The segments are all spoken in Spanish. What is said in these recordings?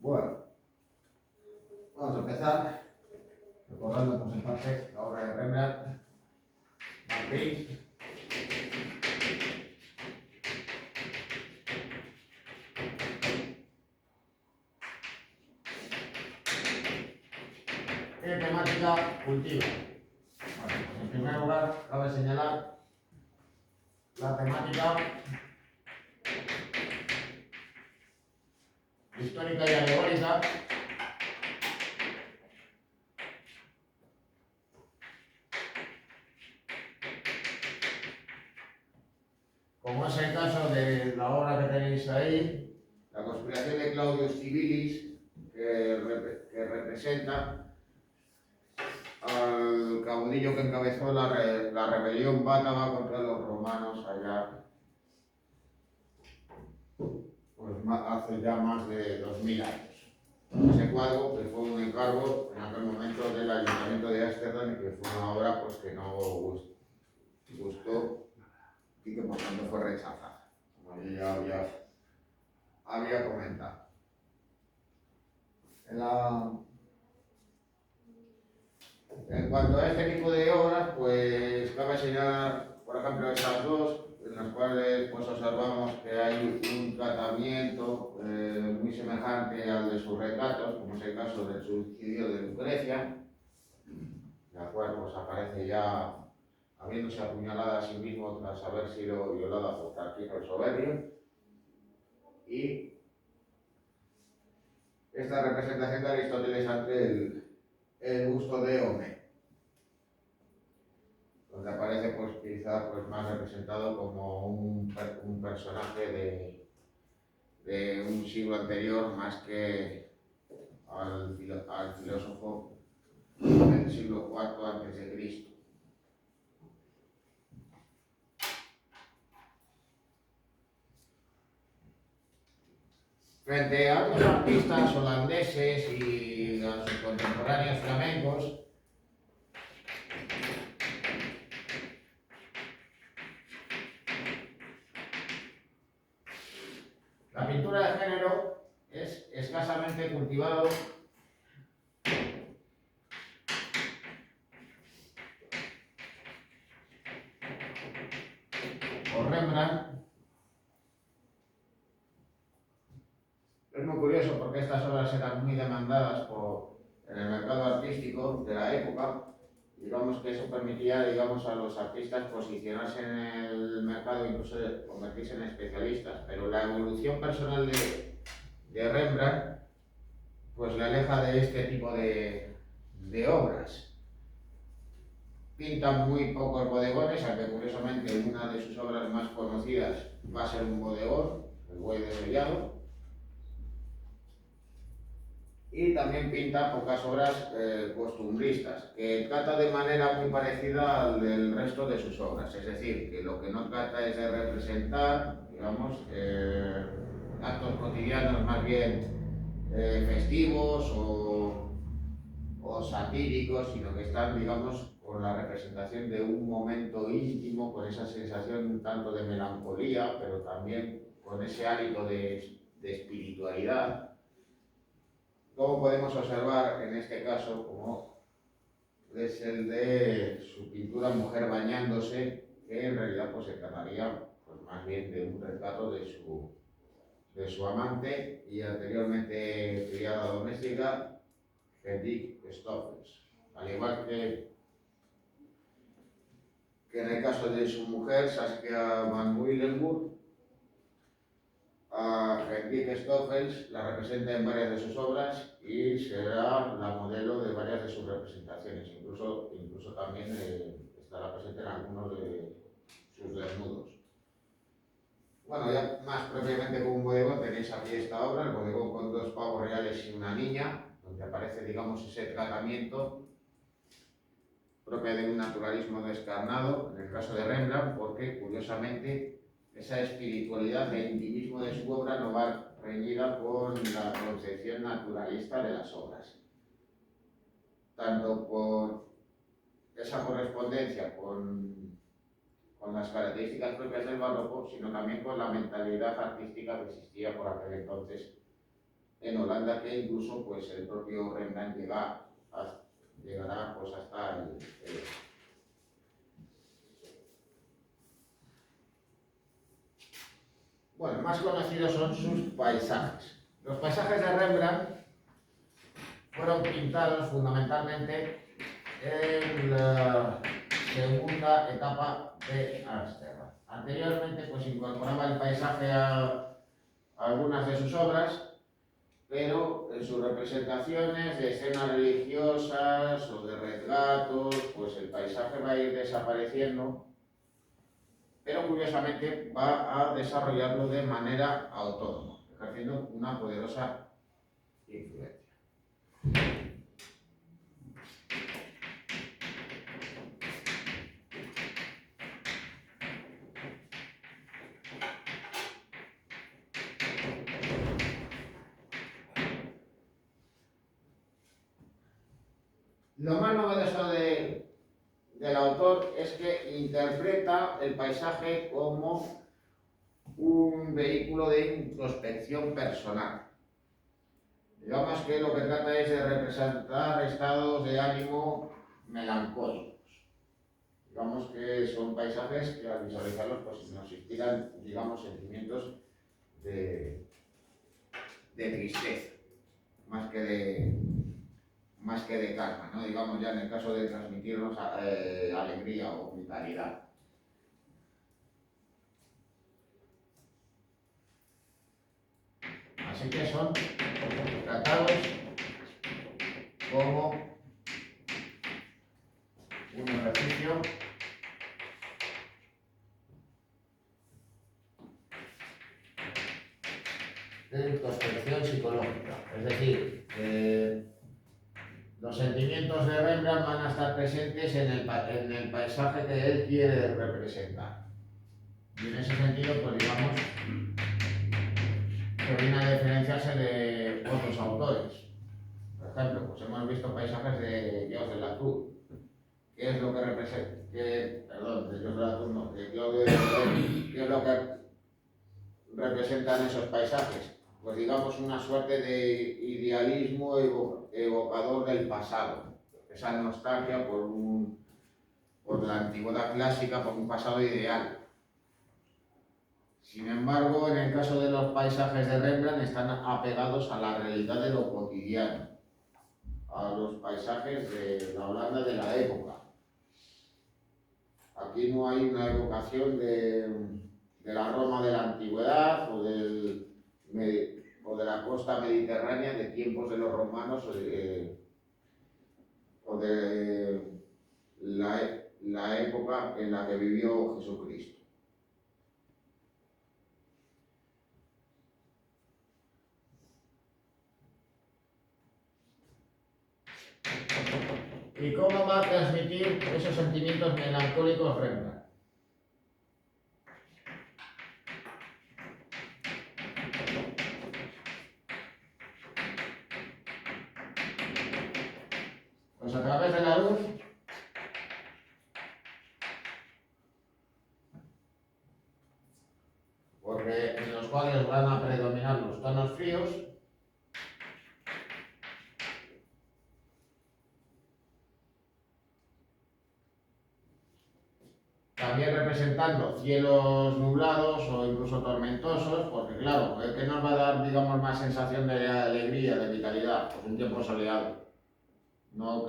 Bueno, vamos a empezar recordando pues entonces la obra de Rembrandt, Magritte. ¿Qué temática cultiva? Bueno, pues en primer lugar cabe señalar la temática histórica y alegórica como es el caso de la obra que tenéis ahí, La conspiración de Claudius Civilis, que representa al caudillo que encabezó la rebelión bátava contra los romanos allá, pues hace ya más de 2000 años. Ese cuadro que fue un encargo en aquel momento del Ayuntamiento de Ámsterdam y que fue una obra pues, que no gustó y que por tanto fue rechazada, como yo ya había comentado. En cuanto a este tipo de obras, pues cabe señalar, por ejemplo, estas dos, en las cuales pues, observamos que hay un tratamiento muy semejante al de sus retratos, como es el caso del suicidio de Lucrecia, la cual pues, aparece ya habiéndose apuñalada a sí mismo tras haber sido violada por Tarquino el Soberbio, y esta representación de Aristóteles ante el busto de Homero, donde aparece pues quizá pues, más representado como un personaje de un siglo anterior más que al filósofo del siglo IV a.C. Frente a los artistas holandeses y a sus contemporáneos flamencos, la pintura de género es escasamente cultivado por Rembrandt. Es muy curioso porque estas obras eran muy demandadas en el mercado artístico de la época. Digamos que eso permitía, digamos, a los artistas posicionarse en el mercado e incluso convertirse en especialistas. Pero la evolución personal de Rembrandt pues le aleja de este tipo de obras. Pinta muy pocos bodegones, aunque curiosamente una de sus obras más conocidas va a ser un bodegón, el Buey Desollado. Y también pinta pocas obras costumbristas, que trata de manera muy parecida al del resto de sus obras, es decir, que lo que no trata es de representar, digamos, actos cotidianos más bien festivos o satíricos, sino que están, digamos, con la representación de un momento íntimo, con esa sensación un tanto de melancolía, pero también con ese hálito de espiritualidad. Como podemos observar en este caso, como es el de su pintura Mujer bañándose, que en realidad pues, se trataría pues, más bien de un retrato de su amante y anteriormente criada doméstica, Hedwig Stoffels. Al igual que en el caso de su mujer, Saskia van Willenburg, a Hedwig Stoffels la representa en varias de sus obras y será la modelo de varias de sus representaciones, incluso también estará presente en algunos de sus desnudos. Bueno, ya más propiamente como un bodegón tenéis aquí esta obra, el bodegón con dos pavos reales y una niña, donde aparece, digamos, ese tratamiento propio de un naturalismo descarnado, en el caso de Rembrandt, porque curiosamente esa espiritualidad e intimismo de su obra no va reñida con la concepción naturalista de las obras, tanto por esa correspondencia con las características propias del barroco, sino también con la mentalidad artística que existía por aquel entonces en Holanda, que incluso pues el propio Rembrandt llegará pues hasta bueno, más conocidos son sus paisajes. Los paisajes de Rembrandt fueron pintados fundamentalmente en la segunda etapa de Ámsterdam. Anteriormente pues incorporaba el paisaje a algunas de sus obras, pero en sus representaciones de escenas religiosas o de retratos, pues el paisaje va a ir desapareciendo, pero curiosamente va a desarrollarlo de manera autónoma, ejerciendo una poderosa influencia. Lo más novedoso del autor es que interpreta el paisaje como un vehículo de introspección personal. Digamos que lo que trata es de representar estados de ánimo melancólicos. Digamos que son paisajes que al visualizarlos pues, nos inspiran, digamos, sentimientos de tristeza, más que de calma, ¿no? Digamos ya en el caso de transmitirnos alegría o vitalidad. Así que son tratados como un ejercicio de introspección psicológica. Es decir, los sentimientos de Rembrandt van a estar presentes en el paisaje que él quiere representar. Y en ese sentido, pues digamos, que viene a diferenciarse de otros autores. Por ejemplo, pues hemos visto paisajes de Dios de la Cruz. ¿Qué es lo que representa? Perdón, de Dios de la Cruz no, ¿qué es lo que representan esos paisajes? Pues digamos una suerte de idealismo evocador del pasado. Esa nostalgia por la antigüedad clásica, por un pasado ideal. Sin embargo, en el caso de los paisajes de Rembrandt están apegados a la realidad de lo cotidiano, a los paisajes de la Holanda de la época. Aquí no hay una evocación de la Roma de la antigüedad o de la costa mediterránea de tiempos de los romanos o de la época en la que vivió Jesucristo. ¿Y cómo va a transmitir esos sentimientos melancólicos Rembrandt? Pues a través de la luz, porque en los cuales van a predominar los tonos fríos, también representando cielos nublados o incluso tormentosos, porque claro, ¿qué nos va a dar, digamos, más sensación de alegría, de vitalidad? Pues un tiempo soleado, no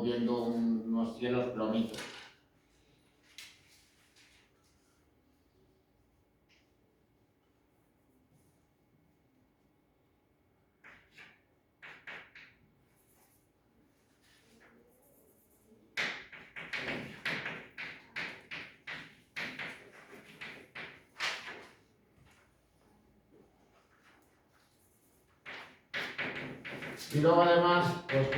viendo unos cielos plomitos. Y luego además, pues ¿en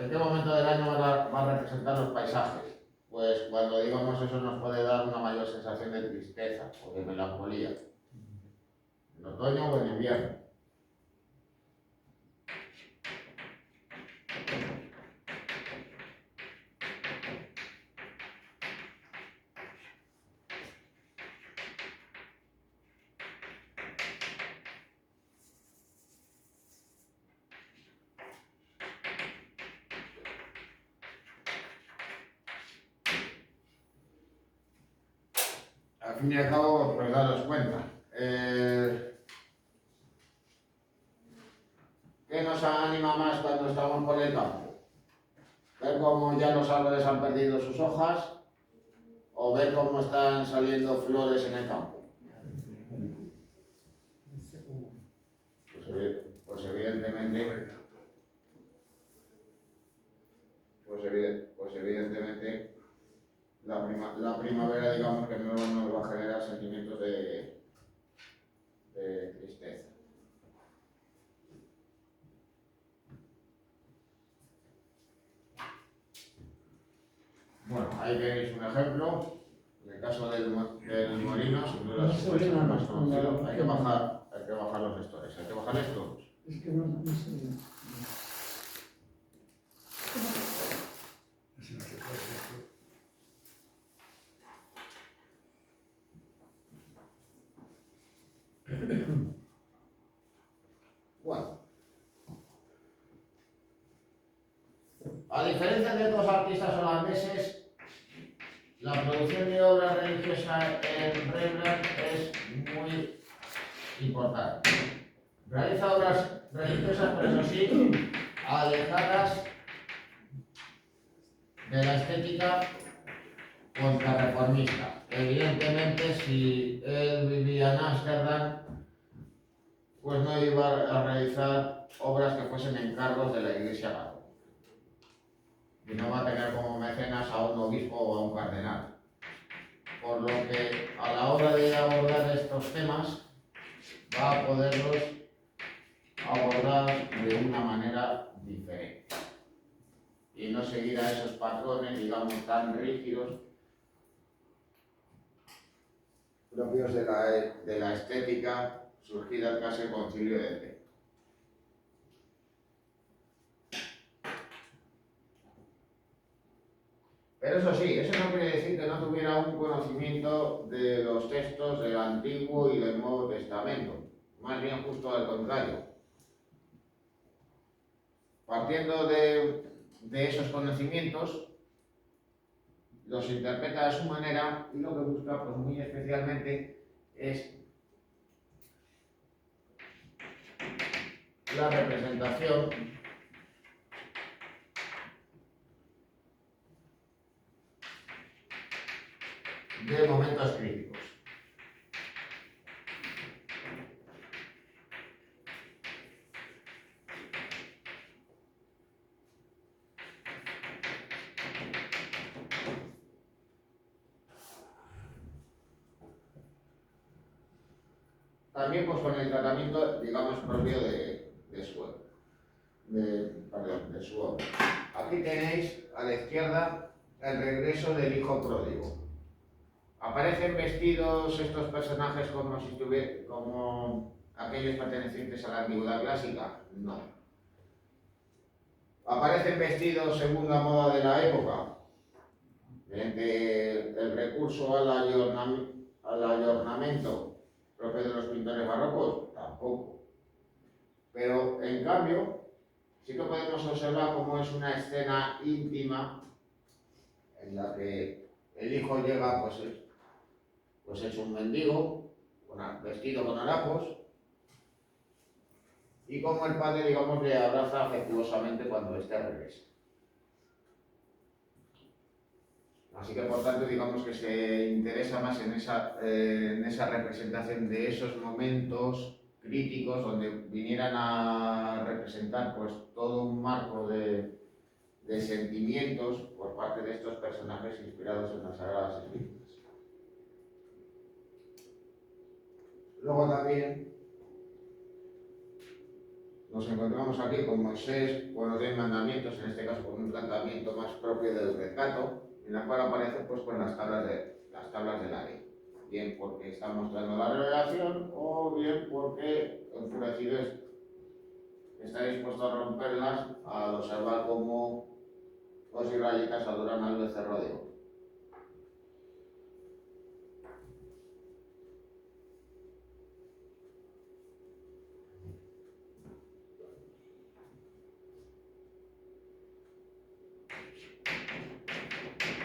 qué momento del año va a representar los paisajes? Pues cuando digamos eso nos puede dar una mayor sensación de tristeza o de melancolía. En otoño o en invierno. fin y al cabo, pues daros cuenta. ¿Qué nos anima más cuando estamos por el campo? ¿Ver cómo ya los árboles han perdido sus hojas o ver cómo están saliendo flores en el campo? Pues evidentemente la primavera, digamos que no nos va a generar sentimientos de tristeza. Bueno, ahí tenéis un ejemplo. En el caso del molino, sin duda es el más conocido. Hay que bajar los gestores. Hay que bajar esto. Es que no sé. Bueno, a diferencia de otros artistas holandeses, la producción de obra religiosa en Rembrandt es muy importante. Realiza obras religiosas, pero eso sí, alejadas de la estética contrarreformista. Evidentemente, si él vivía en Ámsterdam, pues no iba a realizar obras que fuesen encargos de la Iglesia Católica. Y no va a tener como mecenas a un obispo o a un cardenal. Por lo que a la hora de abordar estos temas, va a poderlos abordar de una manera diferente. Y no seguir a esos patrones, digamos, tan rígidos propios de la estética surgida tras el Concilio de Trento. Pero eso sí, eso no quiere decir que no tuviera un conocimiento de los textos del Antiguo y del Nuevo Testamento. Más bien justo al contrario. Partiendo de esos conocimientos, los interpreta a su manera y lo que busca, pues muy especialmente, es la representación de momentos críticos. También pues con el tratamiento, digamos, propio de su obra. Aquí tenéis a la izquierda el regreso del hijo pródigo. ¿Aparecen vestidos estos personajes como si como aquellos pertenecientes a la antigüedad clásica? No. ¿Aparecen vestidos según la moda de la época? Mediante el recurso al ayornamiento propio de los pintores barrocos, tampoco. Pero en cambio, sí que podemos observar cómo es una escena íntima en la que el hijo llega pues es un mendigo, vestido con harapos, y como el padre, digamos, le abraza afectuosamente cuando éste regresa. Así que, por tanto, digamos que se interesa más en esa representación de esos momentos críticos donde vinieran a representar pues todo un marco de sentimientos por parte de estos personajes inspirados en las Sagradas Escrituras. Luego también nos encontramos aquí con Moisés, con los 10 mandamientos, en este caso con un planteamiento más propio del retrato, en la cual aparecen pues las tablas de la ley. Bien porque está mostrando la revelación o bien porque enfurecido está dispuesto a romperlas al observar cómo los israelitas adoran al becerro de oro.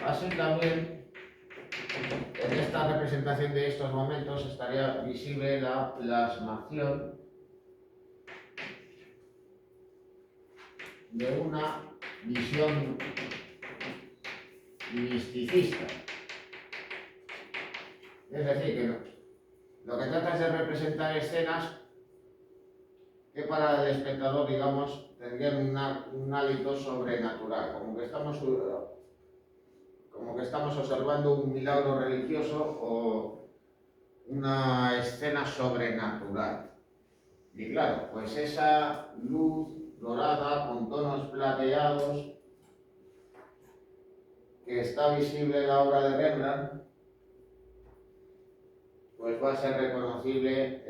Así también, en esta representación de estos momentos estaría visible la plasmación de una visión misticista. Es decir, que lo que trata es de representar escenas que para el espectador, digamos, tendrían un hálito sobrenatural, como que estamos observando un milagro religioso o una escena sobrenatural. Y claro, pues esa luz dorada con tonos plateados que está visible en la obra de Rembrandt, pues va a ser reconocible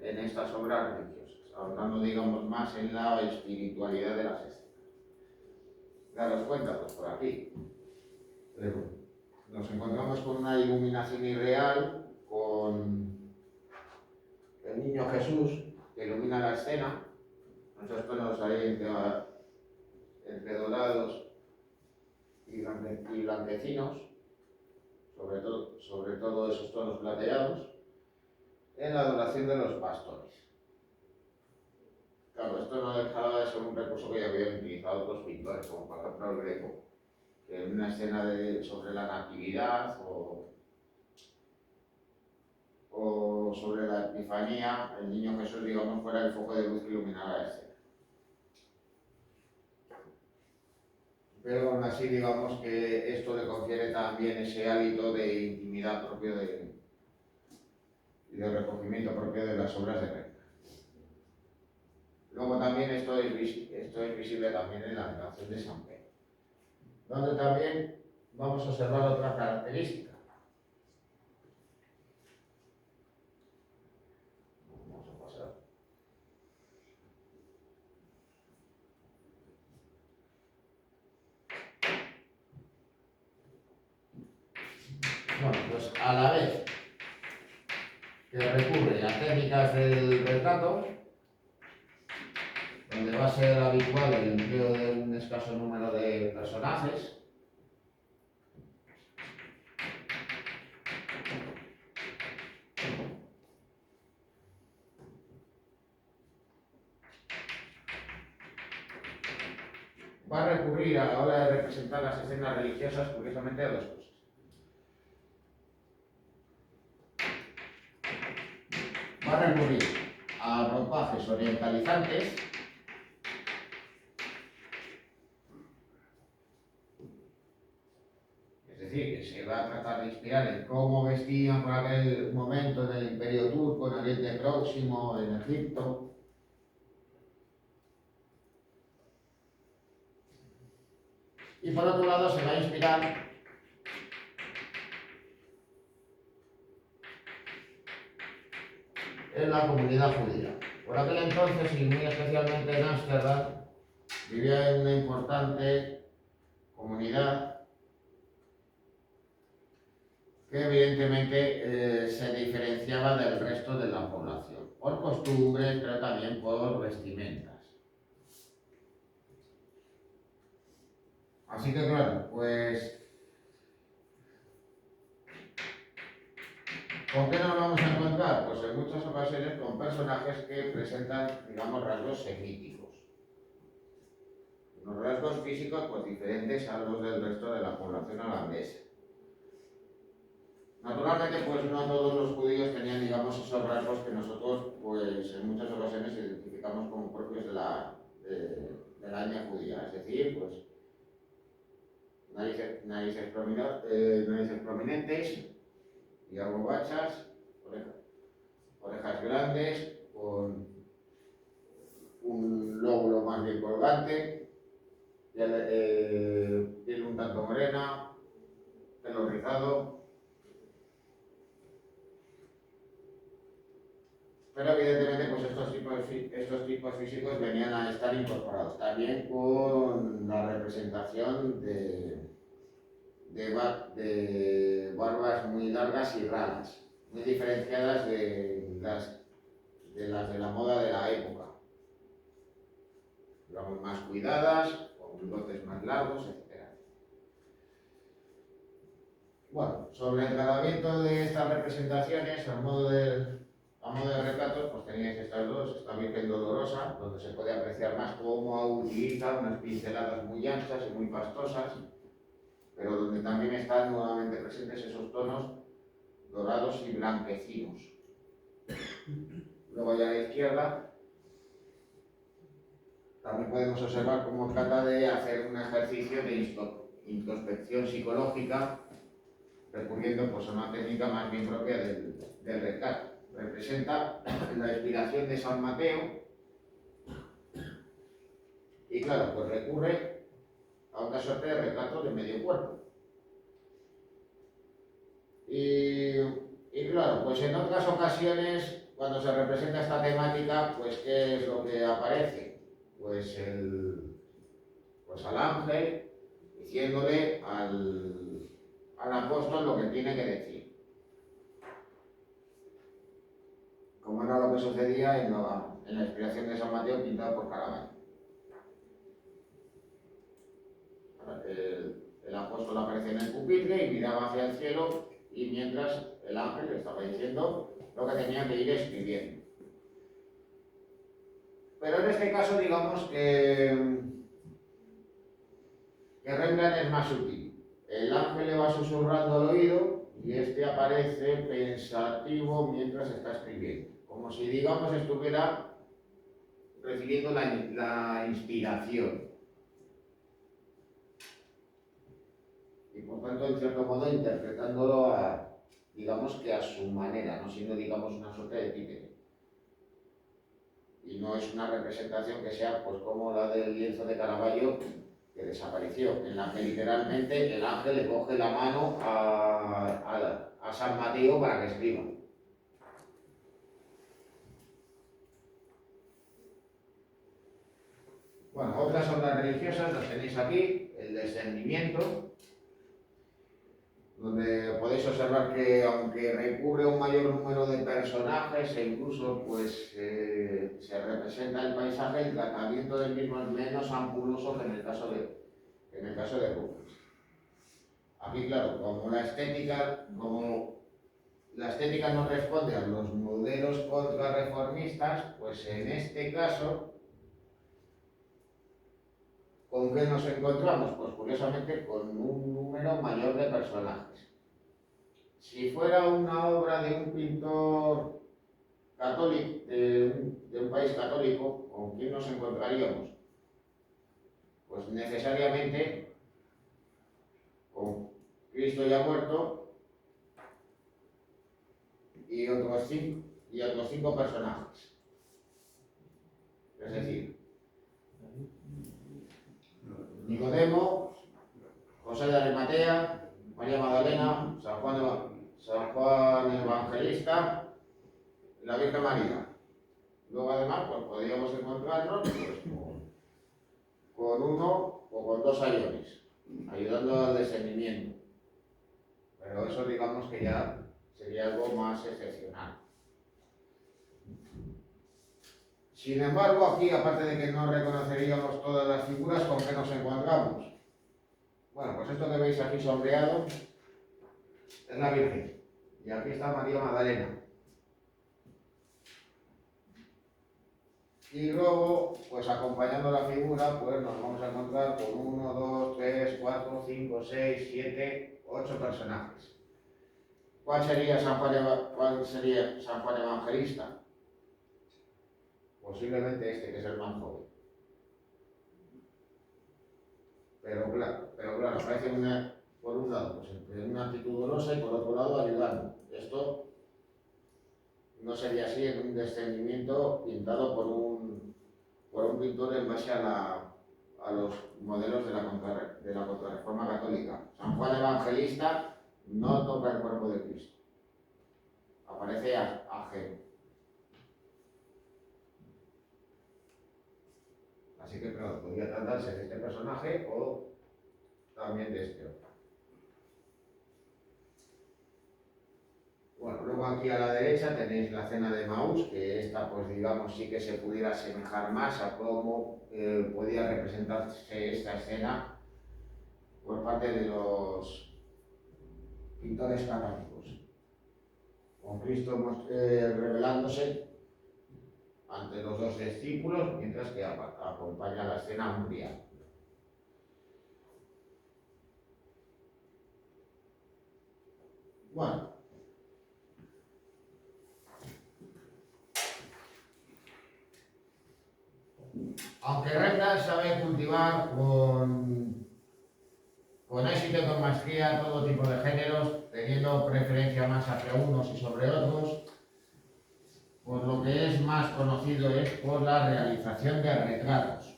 en estas obras religiosas, ahondando, digamos, más en la espiritualidad de las escenas. Daros cuenta, pues por aquí nos encontramos con una iluminación irreal, con el niño Jesús que ilumina la escena, muchos tonos ahí entre dorados y blanquecinos, sobre todo esos tonos plateados, en la adoración de los pastores. Claro, esto no dejaba de ser un recurso que ya habían utilizado otros pintores, como por ejemplo el Greco, que en una escena sobre la Natividad o sobre la Epifanía, el niño Jesús, digamos, fuera el foco de luz que iluminaba la escena. Pero aún así, digamos que esto le confiere también ese hálito de intimidad propio y de recogimiento propio de las obras de Rembrandt. Luego también esto es visible también en la relación de San Pedro, donde también vamos a observar otra característica. Vamos a pasar. Bueno, pues a la vez que recurre a técnicas del retrato, donde va a ser habitual el empleo de un escaso número de personajes, va a recurrir a la hora de representar las escenas religiosas, curiosamente, a dos cosas. Va a recurrir a ropajes orientalizantes, es decir, que se va a tratar de inspirar en cómo vestían por aquel momento en el Imperio Turco, en Oriente Próximo, en Egipto. Y por otro lado se va a inspirar en la comunidad judía. Por aquel entonces, y muy especialmente en Ámsterdam, vivía en una importante comunidad que evidentemente se diferenciaba del resto de la población, por costumbres, pero también por vestimentas. Así que claro, pues, ¿con qué nos vamos a encontrar? Pues en muchas ocasiones con personajes que presentan, digamos, rasgos semíticos. Unos rasgos físicos pues diferentes a los del resto de la población holandesa. Naturalmente, pues no todos los judíos tenían, digamos, esos rasgos que nosotros, pues en muchas ocasiones identificamos como propios de la etnia judía. Es decir, pues narices prominentes y algo bachas, orejas grandes, con un lóbulo más bien colgante, piel un tanto morena, pelo rizado. Pero evidentemente pues estos tipos físicos venían a estar incorporados también con la representación de barbas muy largas y raras, muy diferenciadas de las de la moda de la época, digamos más cuidadas, con bigotes más largos, etc. Bueno, sobre el tratamiento de estas representaciones, a modo de retratos, pues teníais estas dos, esta Virgen Dolorosa, donde se puede apreciar más cómo utiliza unas pinceladas muy anchas y muy pastosas, pero donde también están nuevamente presentes esos tonos dorados y blanquecinos. Luego ya a la izquierda también podemos observar cómo trata de hacer un ejercicio de introspección psicológica, recurriendo pues, a una técnica más bien propia del retrato. Representa la inspiración de San Mateo y claro, pues recurre a una suerte de retrato de medio cuerpo. Y claro, pues en otras ocasiones, cuando se representa esta temática, pues ¿qué es lo que aparece? Pues al ángel diciéndole al apóstol lo que tiene que decir. Como era lo que sucedía en la inspiración de San Mateo pintado por Caravaggio. El apóstol aparece en el pupitre y miraba hacia el cielo, y mientras el ángel le estaba diciendo lo que tenía que ir escribiendo. Pero en este caso, digamos que Rembrandt es más sutil. El ángel le va susurrando al oído y este aparece pensativo mientras está escribiendo, como si, digamos, estuviera recibiendo la inspiración. Y por tanto, en cierto modo, interpretándolo digamos que a su manera, no siendo, digamos, una suerte de títere. Y no es una representación que sea pues como la del lienzo de Caravaggio, que desapareció, en la que literalmente el ángel le coge la mano a San Mateo para que escriba. Bueno, otras obras religiosas las tenéis aquí, el Descendimiento, donde podéis observar que aunque recurre a un mayor número de personajes e incluso pues se representa el paisaje, el tratamiento del mismo es menos ampuloso que en el caso de Rubens. Aquí, claro, como la estética no responde a los modelos contrarreformistas, pues en este caso, ¿con qué nos encontramos? Pues curiosamente con un número mayor de personajes. Si fuera una obra de un pintor católico, de un país católico, ¿con quién nos encontraríamos? Pues necesariamente con Cristo ya muerto y otros cinco personajes. Es decir, Nicodemo, José de Arimatea, María Magdalena, San Juan Evangelista, la Virgen María. Luego además pues podríamos encontrarnos pues, con uno o con dos ayones, ayudando al descendimiento. Pero eso digamos que ya sería algo más excepcional. Sin embargo, aquí, aparte de que no reconoceríamos todas las figuras, ¿con qué nos encontramos? Bueno, pues esto que veis aquí sombreado es la Virgen. Y aquí está María Magdalena. Y luego, pues acompañando la figura, pues nos vamos a encontrar con 1, 2, 3, 4, 5, 6, 7, 8 personajes. ¿Cuál sería San Juan Evangelista? Posiblemente este, que es el más joven. Pero claro, aparece por un lado, pues en una actitud dolorosa y por otro lado ayudando. Esto no sería así en un descendimiento pintado por un pintor en base a los modelos de la Contrarreforma Católica. San Juan Evangelista no toca el cuerpo de Cristo. Aparece ajeno. Así que, claro, podría tratarse de este personaje o también de este otro. Bueno, luego aquí a la derecha tenéis la cena de Maús, que esta, pues digamos, sí que se pudiera asemejar más a cómo podía representarse esta escena por parte de los pintores católicos, con Cristo revelándose ante los dos discípulos, mientras que acompaña la escena umbría. Bueno, aunque Rembrandt sabe cultivar con éxito y con maestría todo tipo de géneros, teniendo preferencia más hacia unos y sobre otros, pues lo que es más conocido es por la realización de retratos.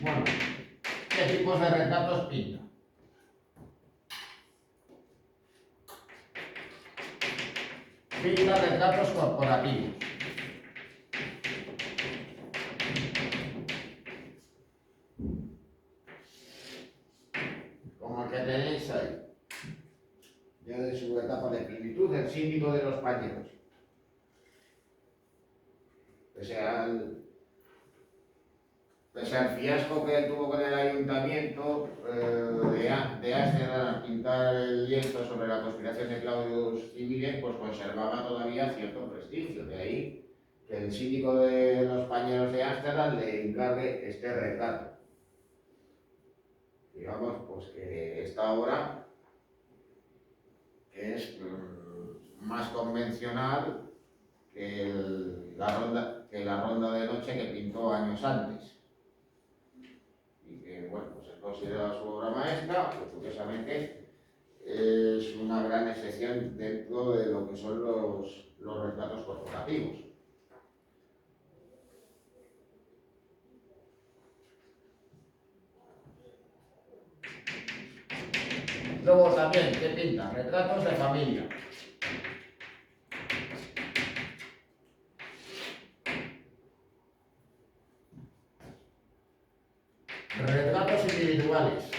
Bueno, ¿qué tipos de retratos pinta? Pinta retratos corporativos. Como el que tenéis ahí. Ya de su etapa de plenitud, el síndico de los pañeros. Pese al fiasco que tuvo con el ayuntamiento de Ámsterdam al pintar el lienzo sobre la conspiración de Claudius Civiles, pues conservaba todavía cierto prestigio. De ahí que el síndico de los pañeros de Ámsterdam le encargue este retrato. Digamos, pues que esta obra es más convencional que la ronda de noche que pintó años antes. Y que, bueno, pues es considerada su obra maestra, pues curiosamente es una gran excepción dentro de lo que son los retratos corporativos. Luego también, ¿qué pinta? Retratos de familia. Retratos individuales.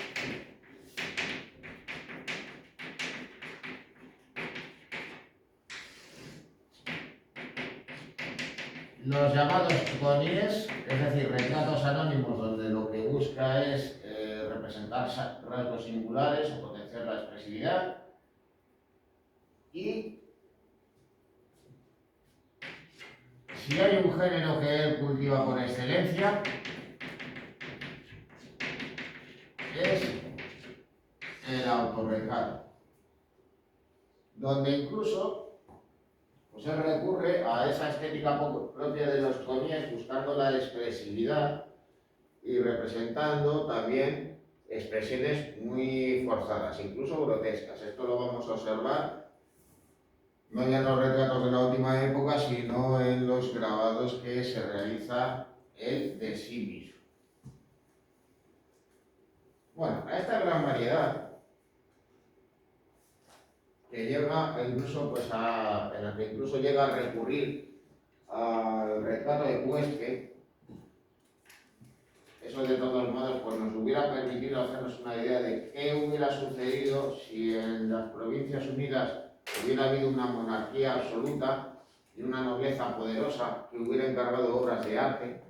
Los llamados conies, es decir, retratos anónimos donde lo que busca es representar rasgos singulares o potenciar la expresividad. Y si hay un género que él cultiva por excelencia, es el autorretrato, donde incluso pues él recurre a esa estética propia de los conies, buscando la expresividad y representando también expresiones muy forzadas, incluso grotescas. Esto lo vamos a observar no ya en los retratos de la última época, sino en los grabados que se realiza él de sí mismo. Bueno, a esta gran variedad que llega incluso pues en la que incluso llega a recurrir al retrato de Puesque, eso de todos modos pues nos hubiera permitido hacernos una idea de qué hubiera sucedido si en las Provincias Unidas hubiera habido una monarquía absoluta y una nobleza poderosa que hubiera encargado obras de arte.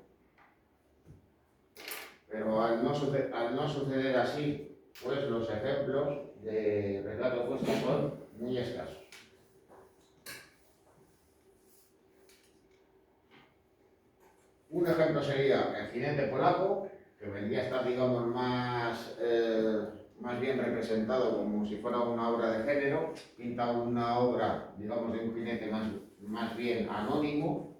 Pero al no suceder así, pues los ejemplos de retrato puesto son muy escasos. Un ejemplo sería el jinete polaco, que vendría a estar, digamos, más bien representado como si fuera una obra de género, pinta una obra, digamos, de un jinete más bien anónimo,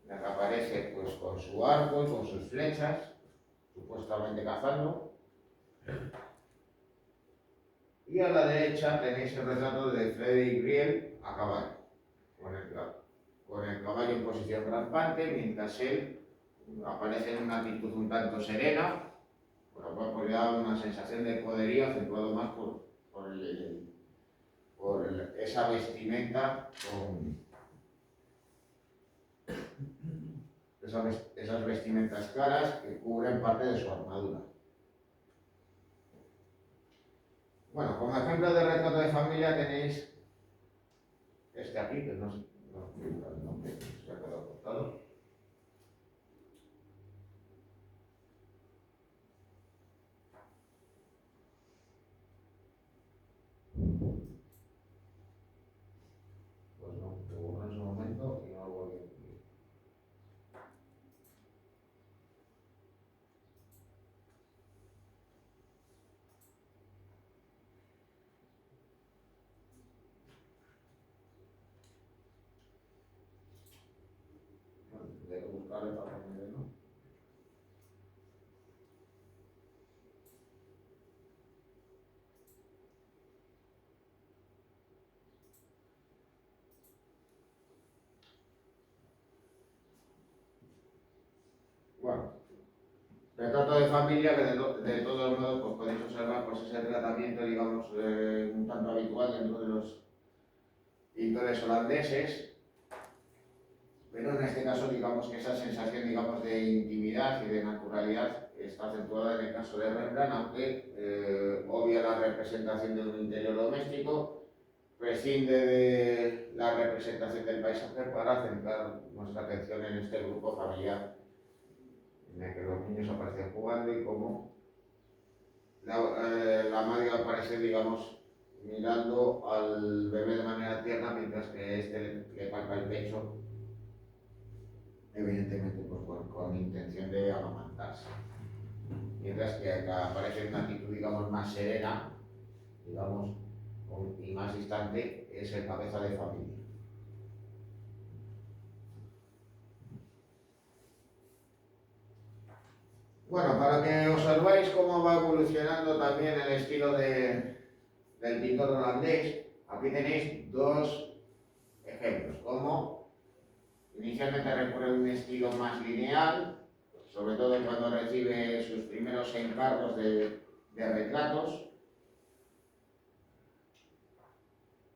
la que aparece pues con su arco y con sus flechas, supuestamente cazando. Y a la derecha tenéis el retrato de Frédéric Riel a caballo, con el caballo en posición rampante, mientras él aparece en una actitud un tanto serena, por lo cual pues, da una sensación de poderío acentuado más por esa vestimenta esas vestimentas claras que cubren parte de su armadura. Bueno, como ejemplo de retrato de familia tenéis este aquí, que no sé, el nombre se ha quedado cortado. Pues no, lo borré en su momento y no lo volví a incluir. Bueno, tendré que buscarle para ponerle, ¿no? Bueno, retrato de familia que de todos modos pues podéis observar pues ese tratamiento, digamos, un tanto habitual dentro de los pintores holandeses, pero en este caso digamos que esa sensación digamos de intimidad y de naturalidad está acentuada en el caso de Rembrandt, aunque obvia la representación de un interior doméstico, prescinde de la representación del paisaje para centrar nuestra atención en este grupo familiar en el que los niños aparecen jugando y cómo la madre aparece, digamos, mirando al bebé de manera tierna mientras que este le palpa el pecho, evidentemente pues, con intención de amamantarse. Mientras que acá aparece una actitud, digamos, más serena, digamos, y más distante, es el cabeza de familia. Bueno, para que observéis cómo va evolucionando también el estilo del pintor holandés, aquí tenéis dos ejemplos, como inicialmente recurre a un estilo más lineal, sobre todo cuando recibe sus primeros encargos de retratos,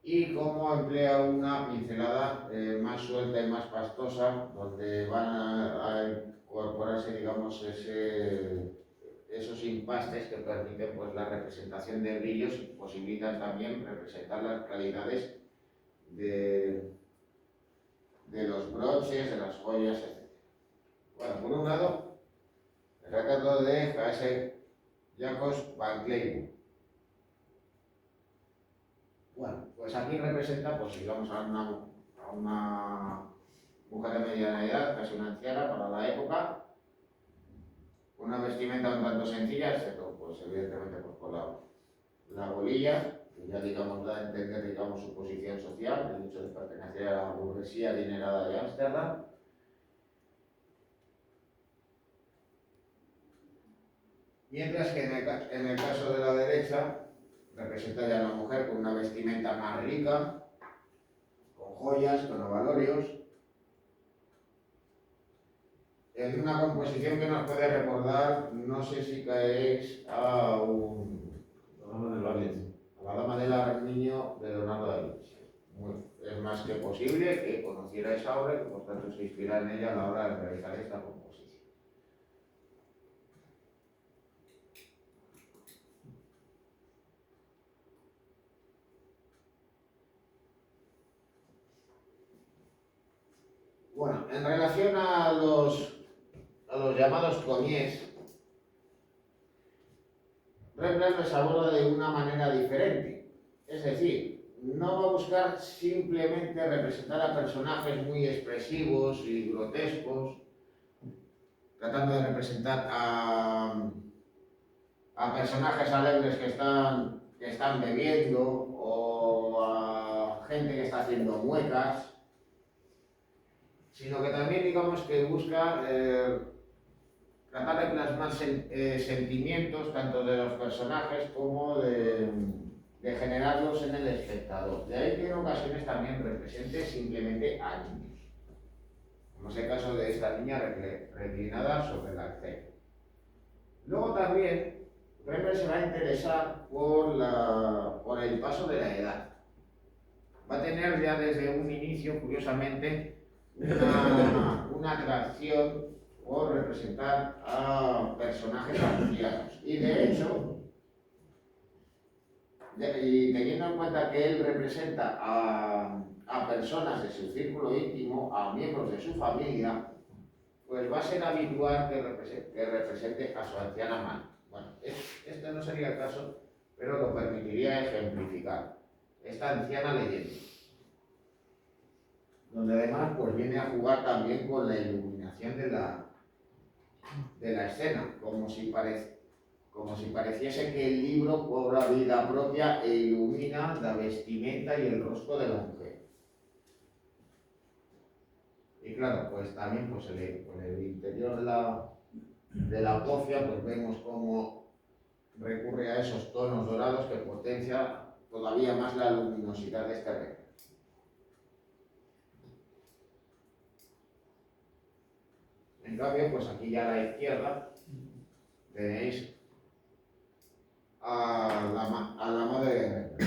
y cómo emplea una pincelada más suelta y más pastosa, donde van a incorporarse, digamos, esos impastes que permiten pues, la representación de brillos y posibilitan también representar las calidades de los broches, de las joyas, etc. Bueno, por un lado, el retrato de H.S. Jacobs van Cleef. Bueno, pues aquí representa, pues digamos, a una mujer de mediana edad, casi una anciana para la época, una vestimenta un tanto sencilla, excepto, pues evidentemente, pues, con la bolilla, que ya digamos da a entender, digamos, su posición social, el hecho de pertenecer a la burguesía adinerada de Ámsterdam. Mientras que en el caso de la derecha, representa ya a una mujer con una vestimenta más rica, con joyas, con ovalorios, en una composición que nos puede recordar, no sé si caéis a la Dama del Armiño de Leonardo da Vinci. Es más que posible que conociera esa obra y que por tanto se inspira en ella a la hora de realizar esta composición. Bueno, en relación a los llamados comiés, Rembrandt los aborda de una manera diferente. Es decir, no va a buscar simplemente representar a personajes muy expresivos y grotescos, tratando de representar a personajes alegres que están bebiendo o a gente que está haciendo muecas, sino que también digamos que busca tratar de plasmar sentimientos tanto de los personajes como de generarlos en el espectador. De ahí que en ocasiones también represente simplemente a niños, como es el caso de esta niña reclinada sobre el arcén. Luego también Rembrandt se va a interesar por el paso de la edad. Va a tener ya desde un inicio, curiosamente, una atracción por representar a personajes ancianos. Y de hecho, y teniendo en cuenta que él representa a personas de su círculo íntimo, a miembros de su familia, pues va a ser habitual que represente a su anciana madre. Bueno, este no sería el caso, pero lo permitiría ejemplificar esta anciana leyenda, donde además pues viene a jugar también con la iluminación de la escena, como si pareciese que el libro cobra vida propia e ilumina la vestimenta y el rostro de la mujer. Y claro, pues también pues en el interior de la cofia pues vemos cómo recurre a esos tonos dorados que potencia todavía más la luminosidad de este retrato. En cambio, pues aquí ya a la izquierda tenéis a la madre de Rembrandt.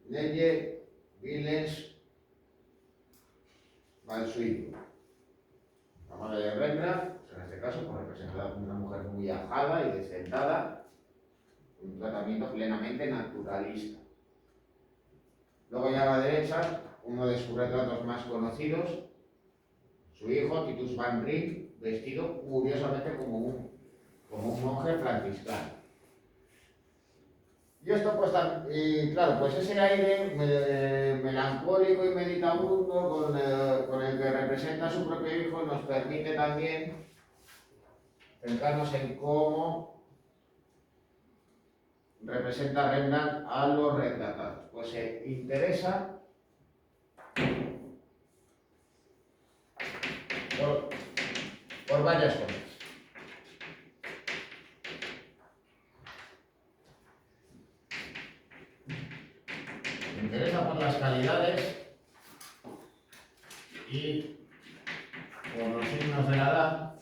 Neye Willens van Suido. La madre de Rembrandt, pues en este caso, pues representada como una mujer muy ajada y descentrada, un tratamiento plenamente naturalista. Luego ya a la derecha, uno de sus retratos más conocidos, su hijo, Titus van Rijn, vestido curiosamente como un monje franciscano. Y esto pues, claro, pues ese aire melancólico y meditabundo con el que representa a su propio hijo nos permite también centrarnos en cómo representa Rembrandt a los retratados. Pues se interesa por varias cosas. Me interesa por las calidades y por los signos de la edad,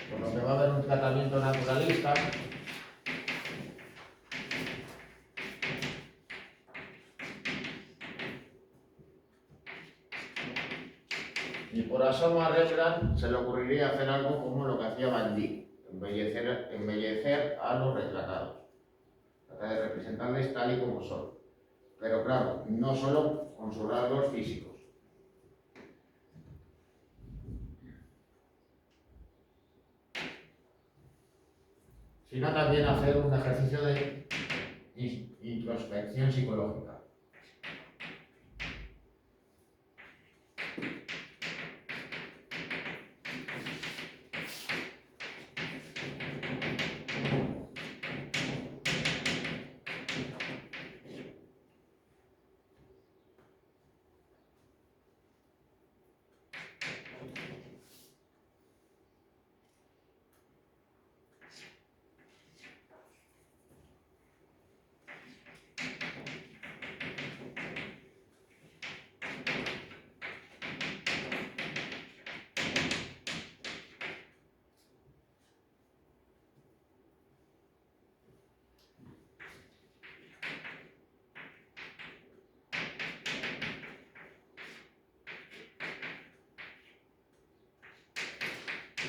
por lo que va a haber un tratamiento naturalista. Y por asomo a Rembrandt se le ocurriría hacer algo como lo que hacía Van Dyck, embellecer a los retratados. Trata de representarles tal y como son. Pero claro, no solo con sus rasgos físicos. Sino también hacer un ejercicio de introspección psicológica.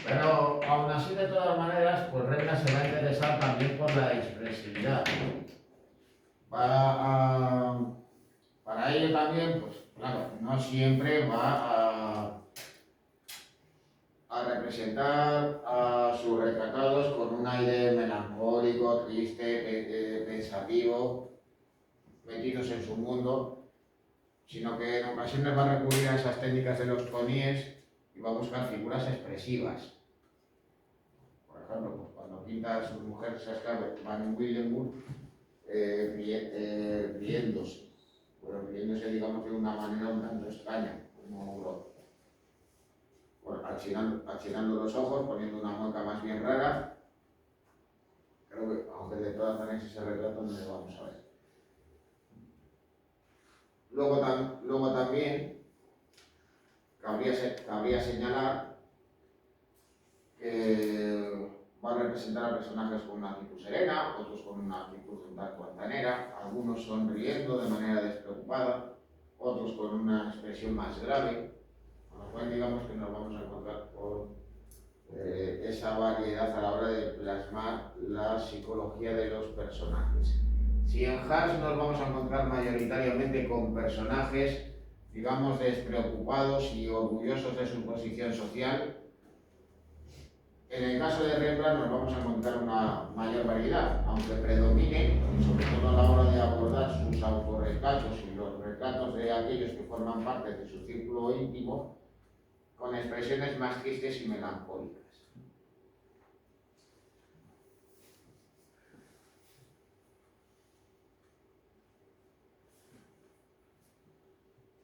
Pero aún así, de todas maneras, pues Rembrandt se va a interesar también por la expresividad. Para ello también, pues claro, no siempre va a representar a sus retratados con un aire melancólico, triste, pensativo, metidos en su mundo, sino que en ocasiones va a recurrir a esas técnicas de los conies y va a buscar figuras expresivas. Por ejemplo, pues cuando pinta a su mujer Saskia van Willenburg riéndose, pero riéndose, digamos, de una manera un tanto extraña, como achinando los ojos, poniendo una mueca más bien rara. Creo que, aunque de todas maneras ese retrato no lo vamos a ver. Luego también cabría señalar que va a representar a personajes con una actitud serena, otros con una actitud un tanto altanera, algunos sonriendo de manera despreocupada, otros con una expresión más grave, con lo cual digamos que nos vamos a encontrar con esa variedad a la hora de plasmar la psicología de los personajes. Si en Hals nos vamos a encontrar mayoritariamente con personajes, digamos, despreocupados y orgullosos de su posición social, en el caso de Rembrandt nos vamos a encontrar una mayor variedad, aunque predomine, sobre todo a la hora de abordar sus autorretratos y los retratos de aquellos que forman parte de su círculo íntimo, con expresiones más tristes y melancólicas.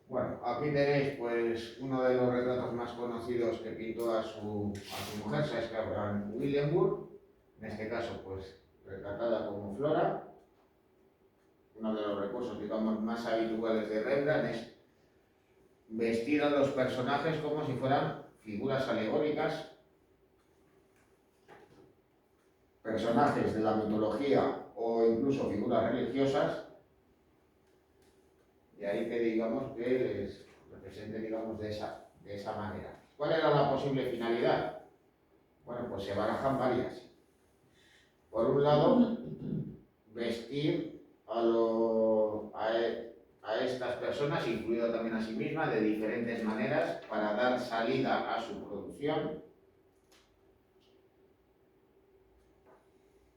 Bueno, aquí tenéis pues uno de los retratos más conocidos que pintó a su mujer, Saskia van Willenburg, en este caso pues retratada como Flora. Uno de los recursos, digamos, más habituales de Rembrandt es vestir a los personajes como si fueran figuras alegóricas, personajes de la mitología o incluso figuras religiosas, y ahí que digamos que les represente, digamos, de esa manera. ¿Cuál era la posible finalidad? Bueno, pues se barajan varias. Por un lado, vestir a estas personas, incluido también a sí misma, de diferentes maneras para dar salida a su producción.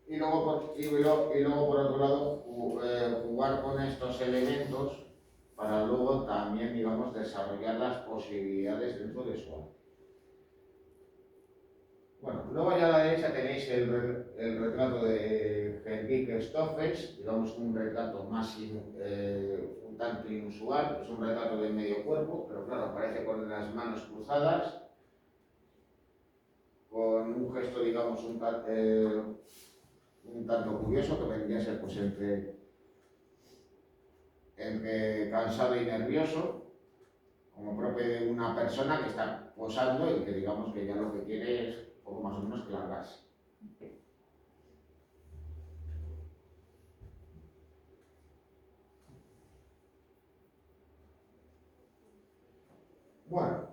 Y luego por otro lado, jugar con estos elementos para luego también, digamos, desarrollar las posibilidades dentro de su arte. Bueno, luego allá a la derecha tenéis el retrato de Henrike Stoffels, digamos un retrato más un tanto inusual, es un retrato de medio cuerpo, pero claro, aparece con las manos cruzadas, con un gesto, digamos, un tanto curioso, que vendría a ser pues entre cansado y nervioso, como propio de una persona que está posando y que digamos que ya lo que quiere es poco más o menos que largarse. Bueno,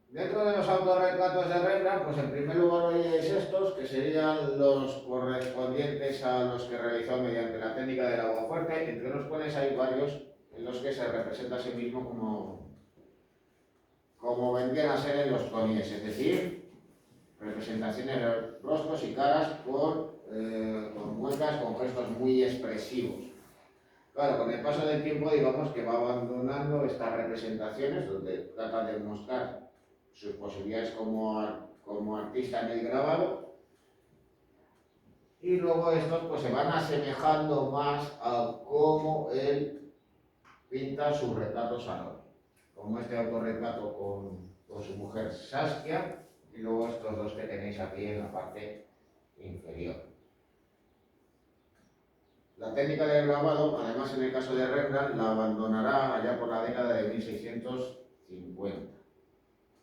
dentro de los autorretratos de Rembrandt, pues en primer lugar veis estos, que serían los correspondientes a los que realizó mediante la técnica del agua fuerte, entre los cuales hay varios en los que se representa a sí mismo como vendrían a ser en los conies, es decir, representaciones de rostros y caras con muecas, con gestos muy expresivos. Claro, con el paso del tiempo, digamos que va abandonando estas representaciones, donde trata de mostrar sus posibilidades como artista en el grabado, y luego estos pues se van asemejando más a cómo él pinta sus retratos al óleo, como este autorretrato con su mujer Saskia, y luego estos dos que tenéis aquí en la parte inferior. La técnica del grabado, además en el caso de Rembrandt, la abandonará allá por la década de 1650,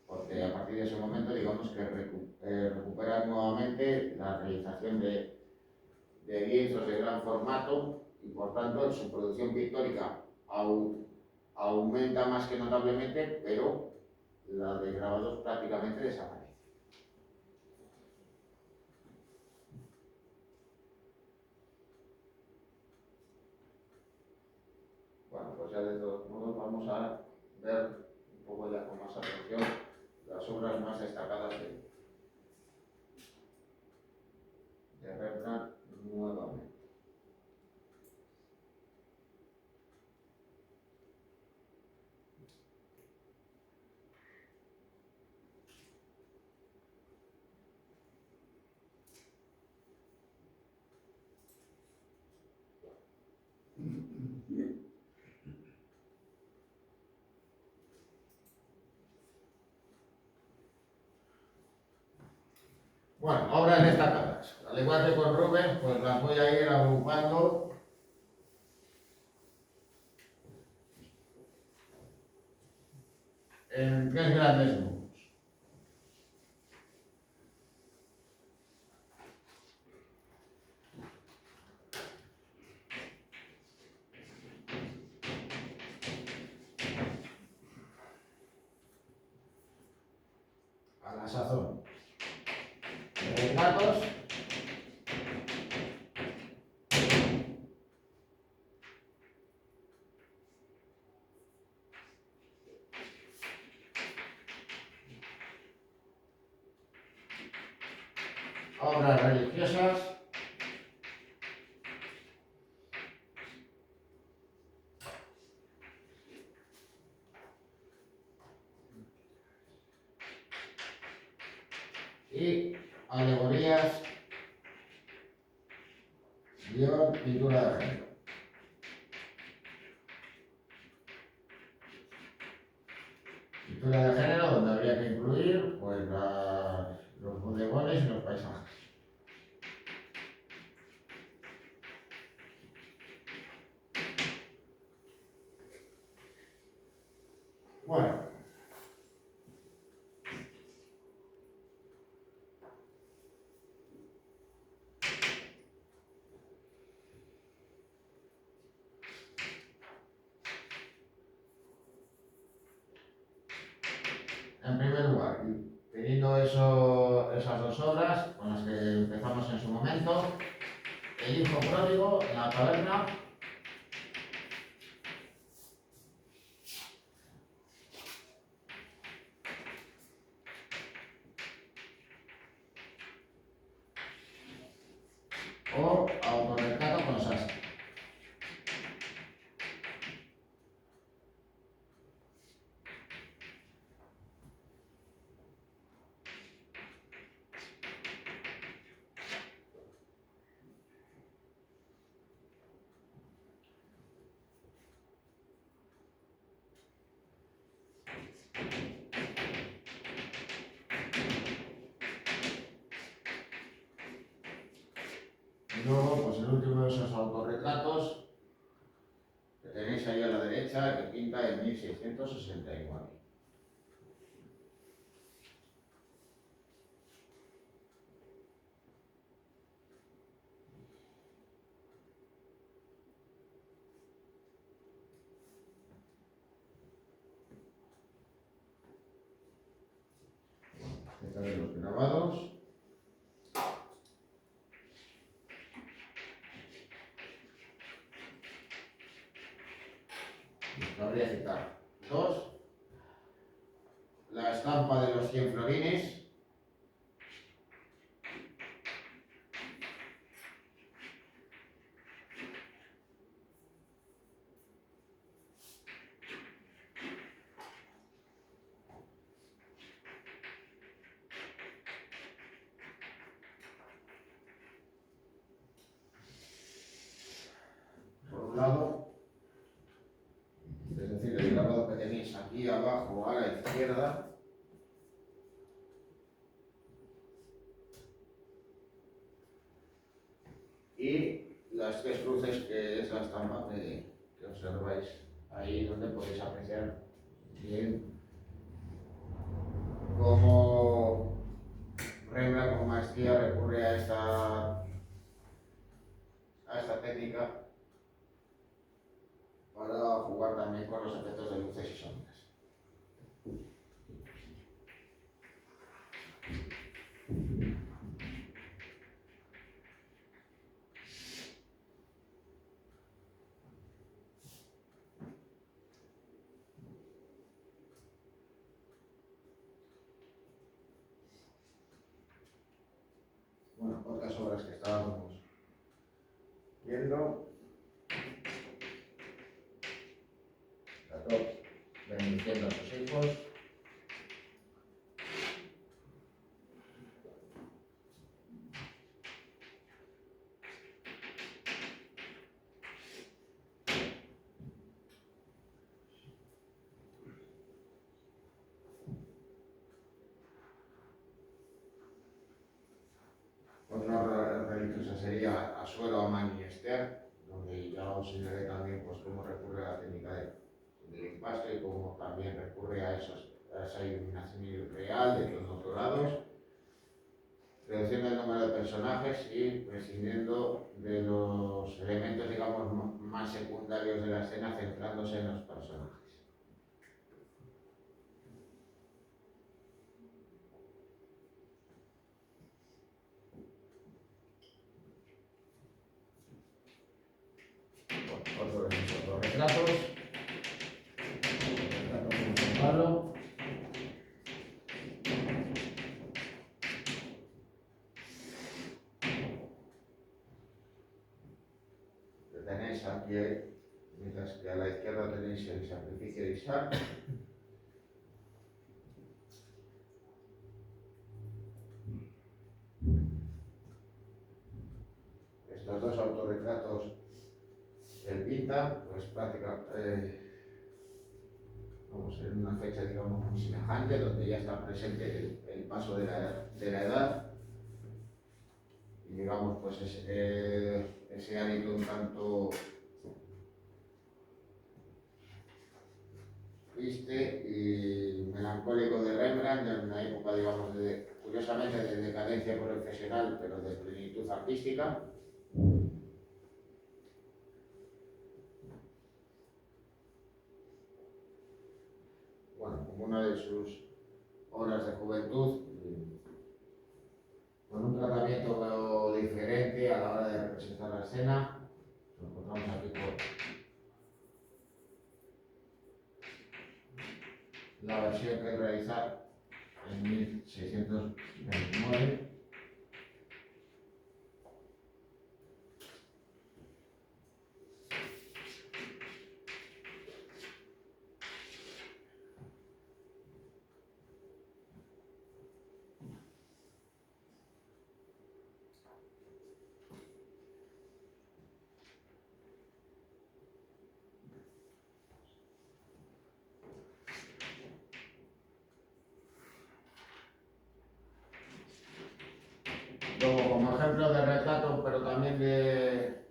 porque a partir de ese momento, digamos que recupera nuevamente la realización de lienzos de gran formato y por tanto su producción pictórica aumenta más que notablemente, pero la de grabados prácticamente desaparece. Bueno, pues ya de todos modos vamos a ver un poco ya con más atención las obras más destacadas de Rembrandt nuevamente. Bueno, obras destacadas. Al igual que con Rubens, pues las voy a ir agrupando en tres grandes grupos. a la sazón retratos obras religiosas y alegorías, guión, pintura de género. Pintura de género donde habría que incluir pues, los bodegones y los paisajes. Bueno, en primer lugar, teniendo esas dos obras con las que empezamos en su momento, el hijo pródigo en la taberna, o autorretrato con sastre. Y luego, pues el último de esos autorretratos que tenéis ahí a la derecha, que pinta en 1669. Esta de los grabados. Habría que citar dos. La estampa de los 100 florines. Por un lado, es decir, el grabado que tenéis aquí abajo a la izquierda. Y las tres cruces, que es la estampa que observáis ahí, donde podéis apreciar bien cómo Rembrandt con maestría recurre a esta técnica para jugar también con los efectos de luces y sombras. Bueno, otras obras que estábamos viendo. Jacob bendiciendo a sus hijos. Otra religiosa sería Asuero, Amán y Esther, donde ya os señalé también pues, cómo recurre a la técnica del empaste y cómo también recurre a esa iluminación real de los doctorados, reduciendo el número de personajes y prescindiendo de los elementos, digamos, más secundarios de la escena, centrándose en los personajes. retratos. Retrato con Juan Pablo. Que tenéis aquí, mientras que a la izquierda tenéis el sacrificio de Isaac. Estos dos autorretratos él pinta, pues prácticamente, vamos, en una fecha digamos muy semejante, donde ya está presente el paso de la edad, y digamos pues ese hábito un tanto triste y melancólico de Rembrandt, en una época digamos curiosamente de decadencia profesional, pero de plenitud artística. Bueno, como una de sus obras de juventud, con un tratamiento diferente a la hora de representar la escena. Lo encontramos aquí por la versión que realiza en 1629. Luego, como ejemplo de retrato, pero también de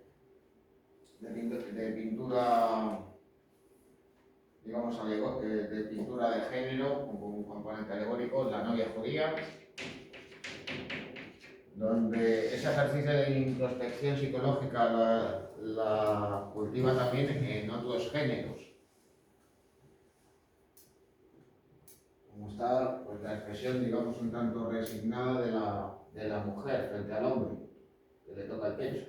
pintura, digamos, de pintura de género, con un componente alegórico, La novia judía, donde ese ejercicio de introspección psicológica la cultiva también en otros géneros. Como está pues, la expresión, digamos, un tanto resignada de la mujer frente al hombre, que le toca el pecho.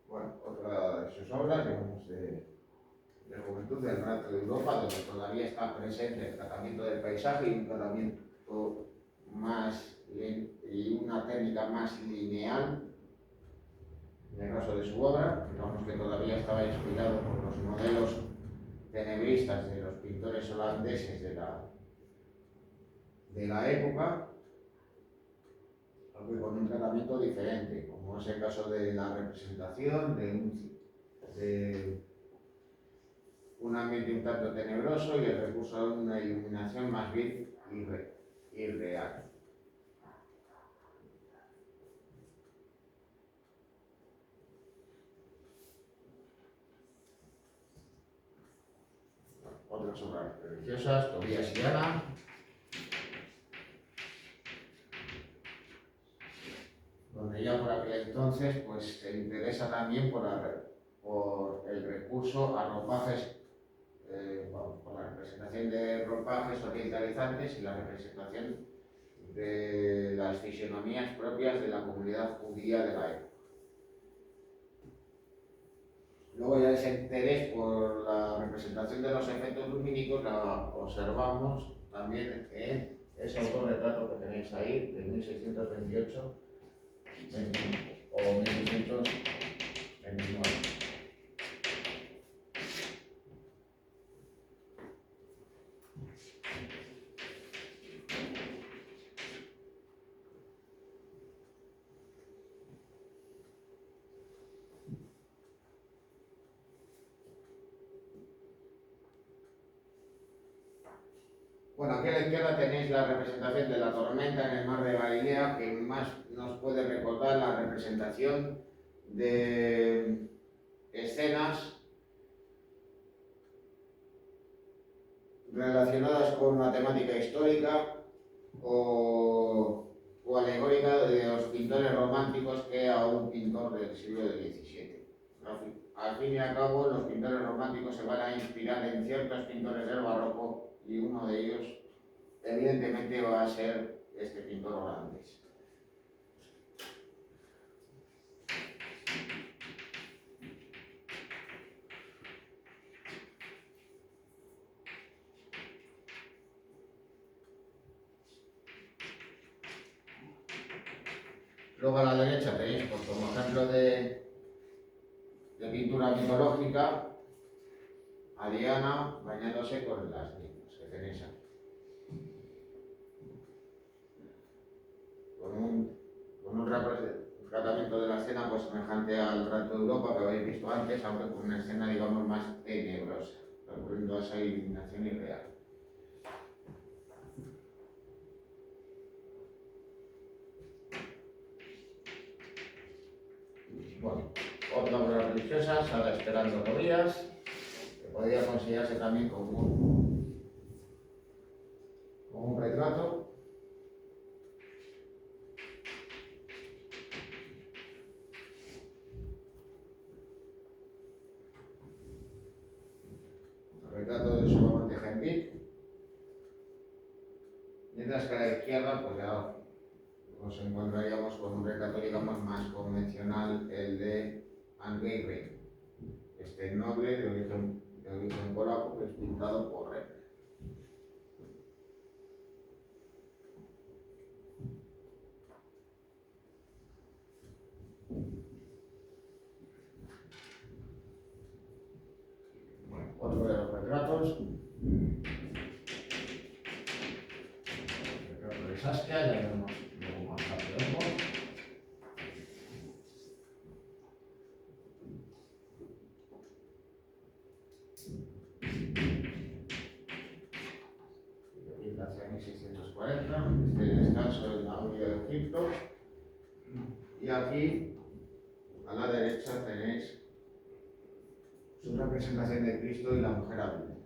Bueno, otra de sus obras, digamos, de juventud del retrato de Europa, donde todavía está presente el tratamiento del paisaje y un tratamiento más y una técnica más lineal en el caso de su obra, digamos que todavía estaba inspirado por los modelos tenebristas de los pintores holandeses de la época, aunque con un tratamiento diferente, como es el caso de la representación de un ambiente un tanto tenebroso y el recurso a una iluminación más bien irreal. Otras obras religiosas, Tobías y Ana. Donde ya por aquel entonces pues, se interesa también por el recurso a ropajes, por la representación de ropajes orientalizantes y la representación de las fisionomías propias de la comunidad judía de la época. Luego ya ese interés por la representación de los efectos lumínicos la observamos también en ese autorretrato que tenéis ahí, de 1628 o 1629. Bueno, aquí a la izquierda tenéis la representación de la tormenta en el mar de Galilea, que más nos puede recordar la representación de escenas relacionadas con una temática histórica o o alegórica de los pintores románticos que a un pintor del siglo XVII. Al fin y al cabo, los pintores románticos se van a inspirar en ciertos pintores del barroco y uno de ellos, evidentemente, va a ser este pintor holandés. Luego a la derecha tenéis, pues, como ejemplo de pintura mitológica, a Diana bañándose con las niñas, que tenéis aquí. Con un tratamiento de la escena pues semejante al retrato de Europa que habéis visto antes, aunque con una escena, digamos, más tenebrosa, recurriendo a esa iluminación irreal. Bueno, otra obra religiosa, Sala Esperando Tobías, que podría considerarse también como un retrato. El retrato de su amante Henrik. Mientras que a la izquierda, pues ya nos encontraríamos con un retrato, digamos, más convencional, el de Andrzej Rejk, este noble de origen polaco que es pintado por Rejk. Bueno, otro de los retratos, el retrato de Saskia, ya vemos luego más rápido. Hacia 1640, el descanso en la orilla de Egipto. Y aquí, a la derecha, tenéis su representación de Cristo y la mujer adulta,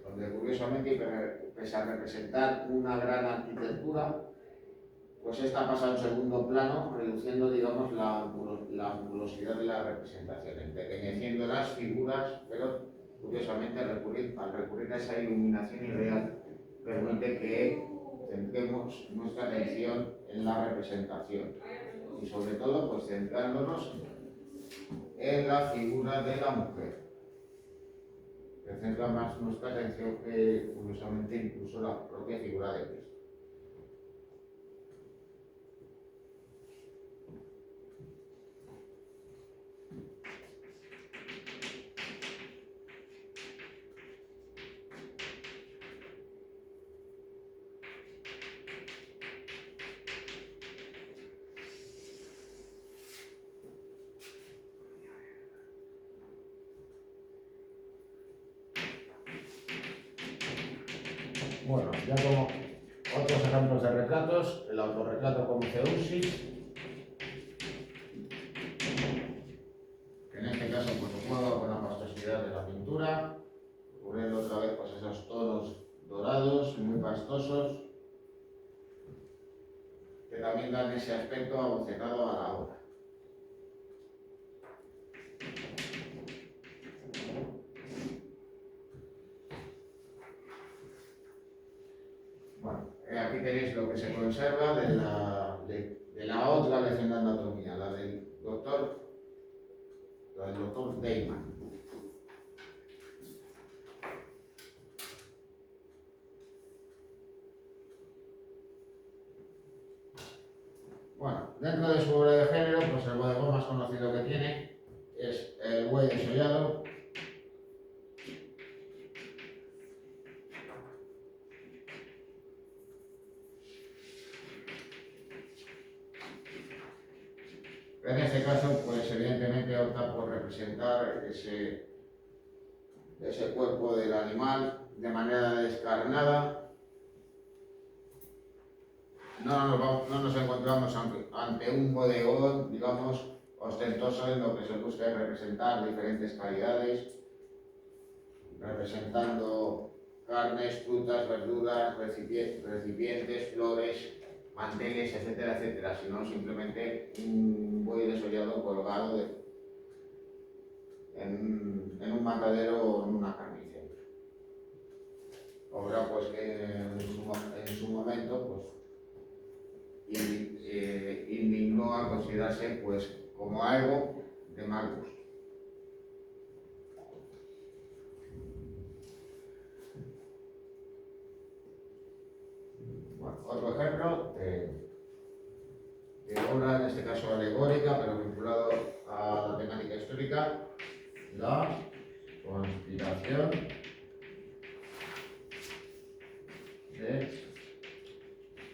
donde curiosamente, pese a representar una gran arquitectura, pues esta pasa a un segundo plano, reduciendo, digamos, la angulosidad de la representación, empequeñeciendo las figuras, pero curiosamente al recurrir a esa iluminación irreal, permite que centremos nuestra atención en la representación y sobre todo pues centrándonos en la figura de la mujer, que centra más nuestra atención que curiosamente incluso la propia figura de Cristo. Bueno, ya como otros ejemplos de retratos, el autorretrato como Zeusis, que en este caso pues juega con la pastosidad de la pintura, ocurriendo otra vez pues esos tonos dorados, muy pastosos, que también dan ese aspecto abocetado a la obra. Bueno, aquí tenéis lo que se conserva de la otra lección de anatomía, la del doctor Deiman. Bueno, dentro de su obra de género, pues el bodegón más conocido que tiene es El buey desollado. En este caso, pues evidentemente opta por representar ese cuerpo del animal de manera descarnada. No nos encontramos ante un bodegón, digamos, ostentoso en lo que se busca representar diferentes calidades, representando carnes, frutas, verduras, recipientes, flores, manteles, etcétera, etcétera, sino simplemente un buey desollado colgado en un matadero o en una carnicería. Obra pues que en su momento pues, indignó a considerarse pues como algo de mal gusto. Bueno, otro ejemplo de obra, en este caso alegórica, pero vinculado a la temática histórica, la conspiración de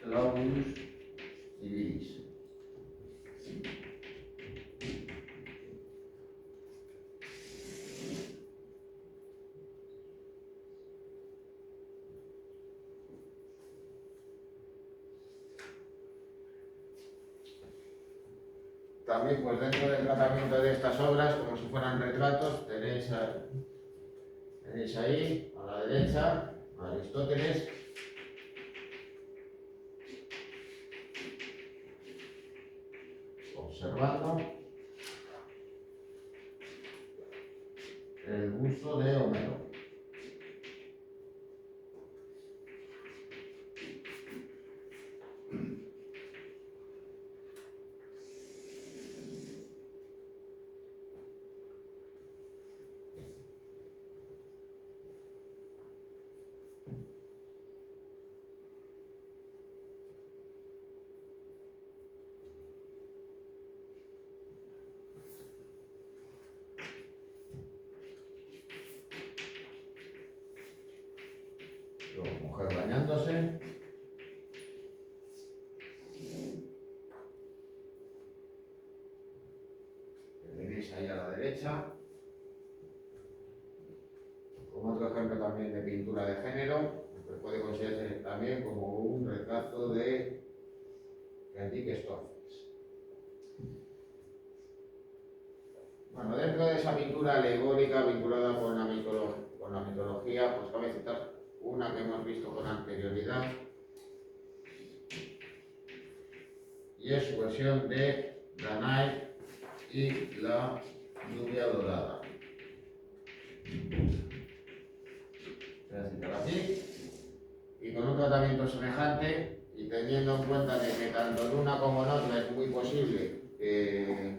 Claudius Civilis. También, pues dentro del tratamiento de estas obras, como si fueran retratos, tenéis ahí, a la derecha, a Aristóteles, observando el busto de Homero. Mujer bañándose. Tenéis ahí a la derecha. Como otro ejemplo también de pintura de género, que puede considerarse también como un retrato de Enrique Stoffels. Bueno, dentro de esa pintura alegórica vinculada con la mitología, pues cabe citar una que hemos visto con anterioridad, y es su versión de Danae y la lluvia dorada. Voy a citar así, y con un tratamiento semejante, y teniendo en cuenta de que tanto en una como en otra es muy posible que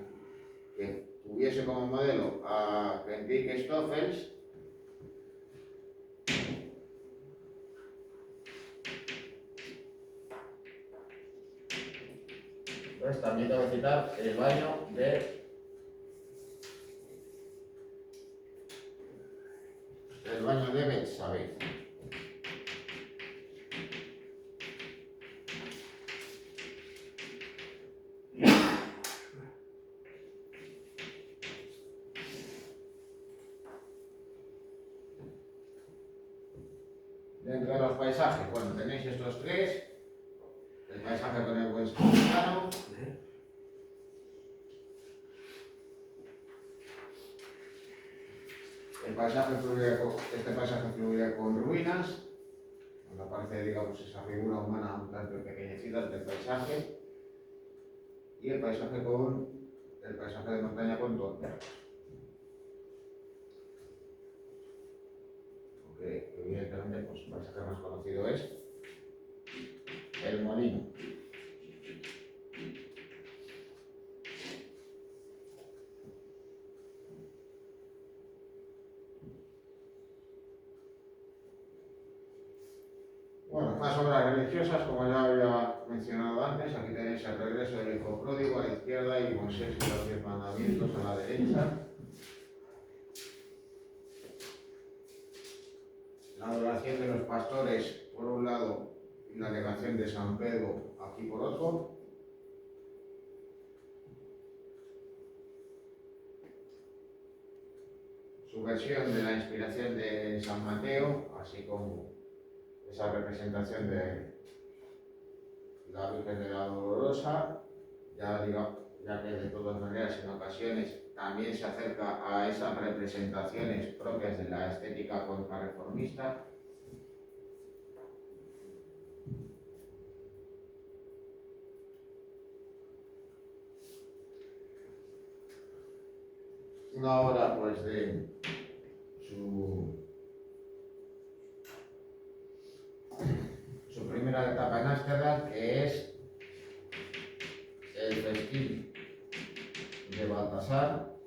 tuviese como modelo a Enrique Stoffels, pues también tengo que citar el baño de Betsabé. Dentro de los paisajes, bueno, tenéis estos tres: el paisaje con el buen samaritano, este paisaje fluye con ruinas, donde aparece, digamos, esa figura humana un tanto empequeñecida del paisaje, y el paisaje de montaña con tonteras. Aunque evidentemente pues, el paisaje más conocido es el molino. Bueno, más obras religiosas, como ya había mencionado antes, aquí tenéis el regreso del hijo pródigo a la izquierda y Moisés y los 10 mandamientos a la derecha. La adoración de los pastores, por un lado, y la negación de San Pedro, aquí por otro. Su versión de la inspiración de San Mateo, así como esa representación de la Virgen de la Dolorosa, ya que de todas maneras en ocasiones también se acerca a esas representaciones propias de la estética contrarreformista. una obra pues de su primera etapa en Ámsterdam, que es el festín de Baltasar,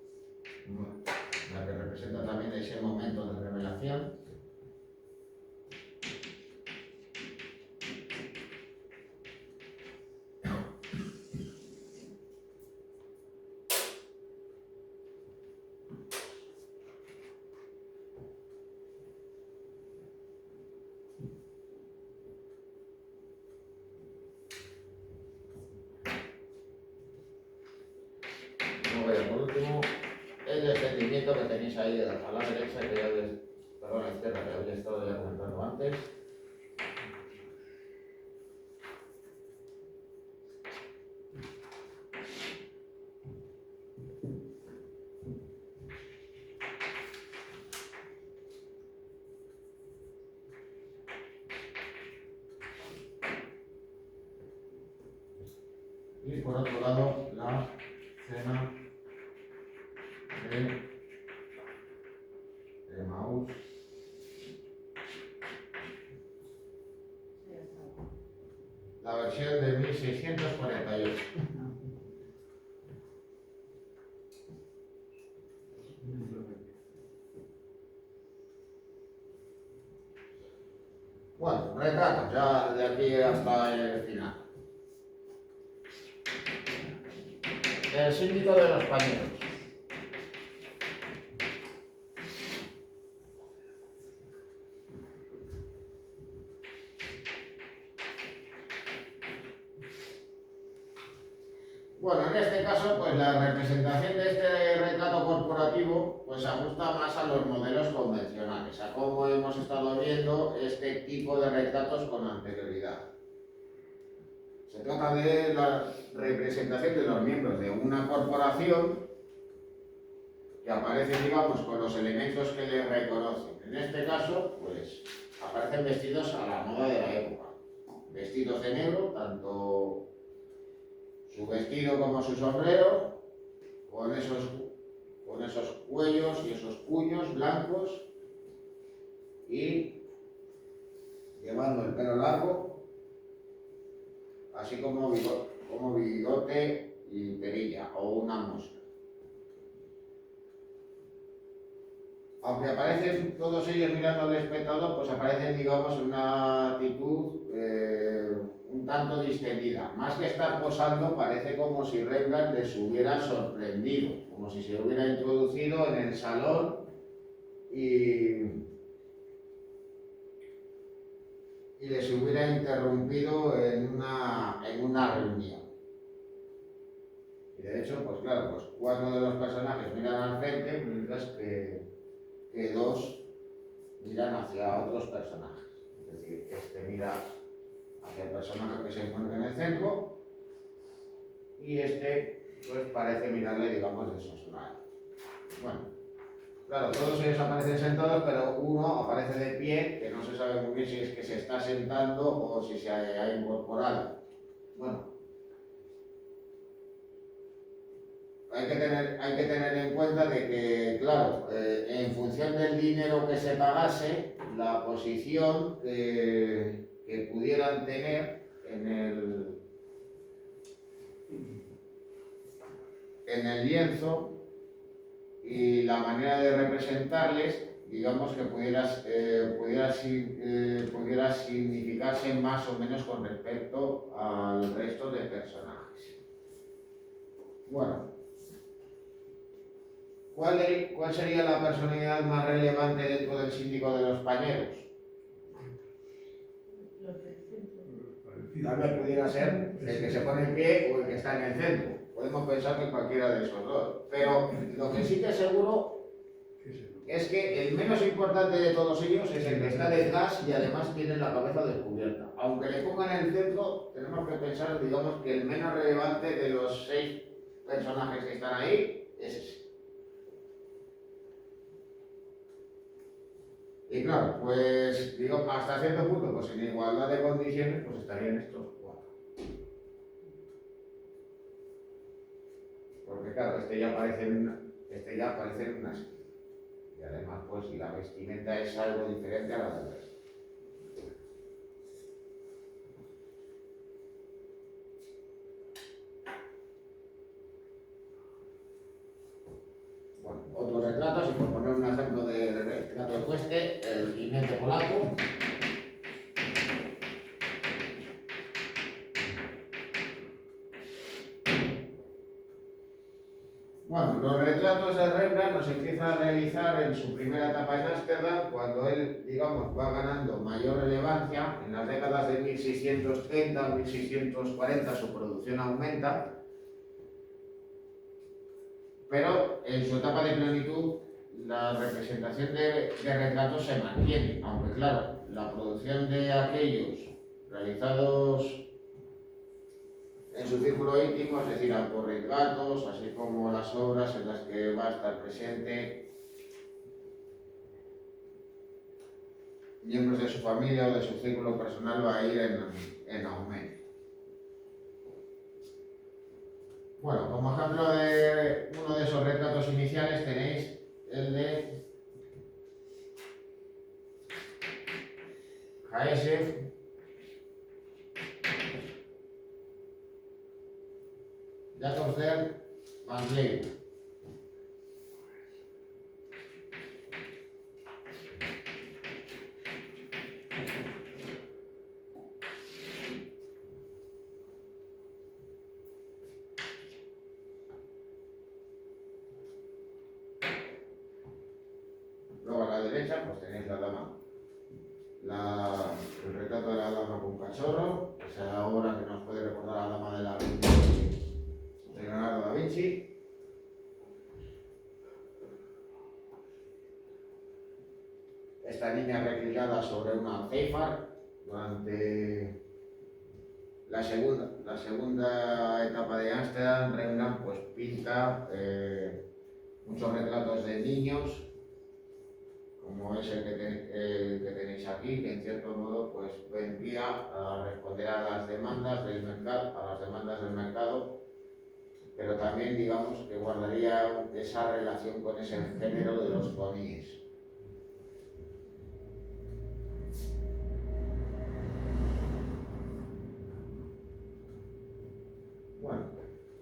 la que representa también ese momento de revelación. Por último, el descendimiento que tenéis ahí a la derecha, que ya perdón, a la izquierda, que había estado ya comentando antes. Y por otro lado, la cena de Emaús. La versión de 1648. Bueno, retratos ya de aquí hasta el final. El síndico de los pañuelos. Bueno, en este caso, pues la representación de este retrato corporativo pues se ajusta más a los modelos convencionales, a cómo hemos estado viendo este tipo de retratos con anterioridad. Se trata de la representación de los miembros de una corporación que aparecen, digamos, con los elementos que les reconocen. En este caso, pues aparecen vestidos a la moda de la época. Vestidos de negro, tanto su vestido como su sombrero, con esos cuellos y esos puños blancos y llevando el pelo largo, así como bigote y perilla o una mosca. Aunque aparecen todos ellos mirando al espectador, pues aparecen, digamos, en una actitud un tanto distendida. Más que estar posando, parece como si Rembrandt les hubiera sorprendido, como si se hubiera introducido en el salón y les hubiera interrumpido en una reunión. Y de hecho, pues claro, pues 4 de los personajes miran al frente, mientras que 2 miran hacia otros personajes. Es decir, este mira hacia el personaje que se encuentra en el centro y este pues parece mirarle, digamos, de soslayo. Bueno, claro, todos ellos aparecen sentados, pero uno aparece de pie, que no se sabe muy bien si es que se está sentando o si se ha incorporado. Bueno, hay que tener en cuenta de que, claro, en función del dinero que se pagase, la posición que pudieran tener en el lienzo y la manera de representarles, digamos que pudiera significarse más o menos con respecto al resto de personajes. Bueno, ¿cuál sería la personalidad más relevante dentro del síndico de los pañeros? Tal vez pudiera ser el que se pone en pie o el que está en el centro. Podemos pensar que cualquiera de esos dos. Pero lo que sí que seguro es que el menos importante de todos ellos es el que está detrás y además tiene la cabeza descubierta. Aunque le pongan en el centro, tenemos que pensar, digamos, que el menos relevante de los 6 personajes que están ahí es ese. Y claro, pues digo, hasta cierto punto, pues en igualdad de condiciones, pues estarían estos 4. Porque claro, este ya aparece Este ya parece una esquí. Y además, pues la vestimenta es algo diferente a la del resto. Bueno, otros retratos, y por poner un ejemplo de retrato ecuestre, el jinete polaco. Bueno, los retratos de Rembrandt los empieza a realizar en su primera etapa en Ámsterdam, cuando él, digamos, va ganando mayor relevancia. En las décadas de 1630 a 1640 su producción aumenta, pero en su etapa de plenitud la representación de retratos se mantiene, aunque claro, la producción de aquellos realizados en su círculo íntimo, es decir, autorretratos, así como las obras en las que va a estar presente miembros de su familia o de su círculo personal, va a ir en aumento. Bueno, como ejemplo de uno de esos retratos iniciales tenéis el de Joseph Jacobsen van Vleuten. Luego a la derecha pues tenéis la dama, el retrato de la dama con cachorro, esa obra que nos puede recordar a la dama de la de Leonardo da Vinci. Esta niña reclinada sobre una alféizar durante la segunda etapa de Ámsterdam. Rembrandt pues pinta muchos retratos de niños, como es el que tenéis aquí, que en cierto modo pues vendría a responder a las demandas del mercado, pero también digamos que guardaría esa relación con ese género de los poníes. Bueno,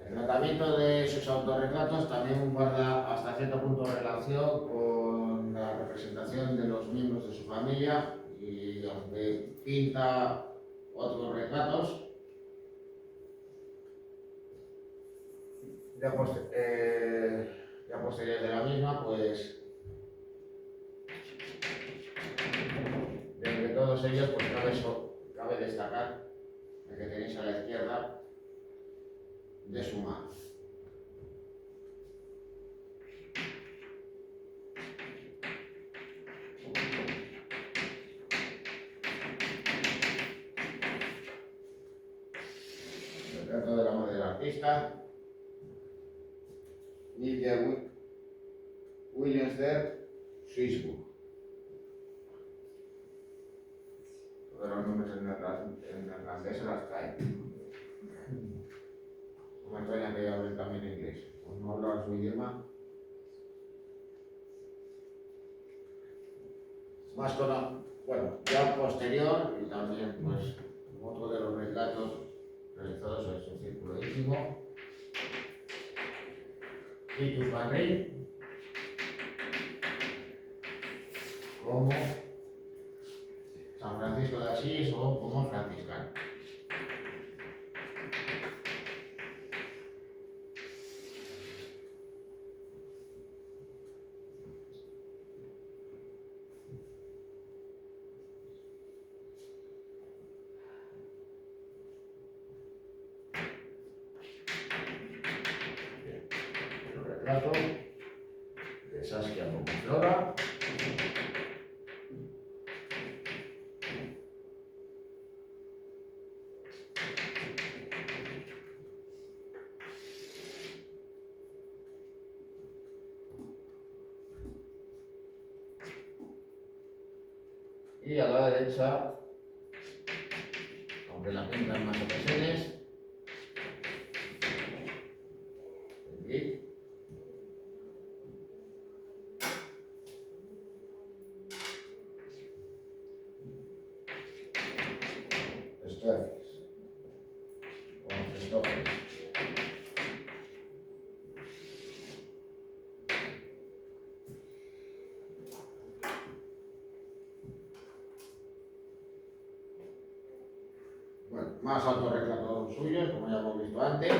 el tratamiento de sus autorretratos también guarda hasta cierto punto relación con la representación de los miembros de su familia, y aunque pinta otros retratos, ya posteriores de la misma, pues de entre todos ellos pues cabe destacar el que tenéis a la izquierda de su mano. El retrato de la madre del artista, Lydia Williams der Swissburg. Todos los nombres en neerlandés se las traen. No me extraña que hablen también inglés. Pues no hablar su idioma. Bueno, ya posterior, y también pues otro de los retratos realizados en su círculo íntimo, Titus van Rijn, como San Francisco de Asís o como franciscano. El retrato de Saskia como Flora. Y a la derecha, aunque la pinta en más ocasiones, aquí, más autorretratos suyos, como ya hemos visto antes.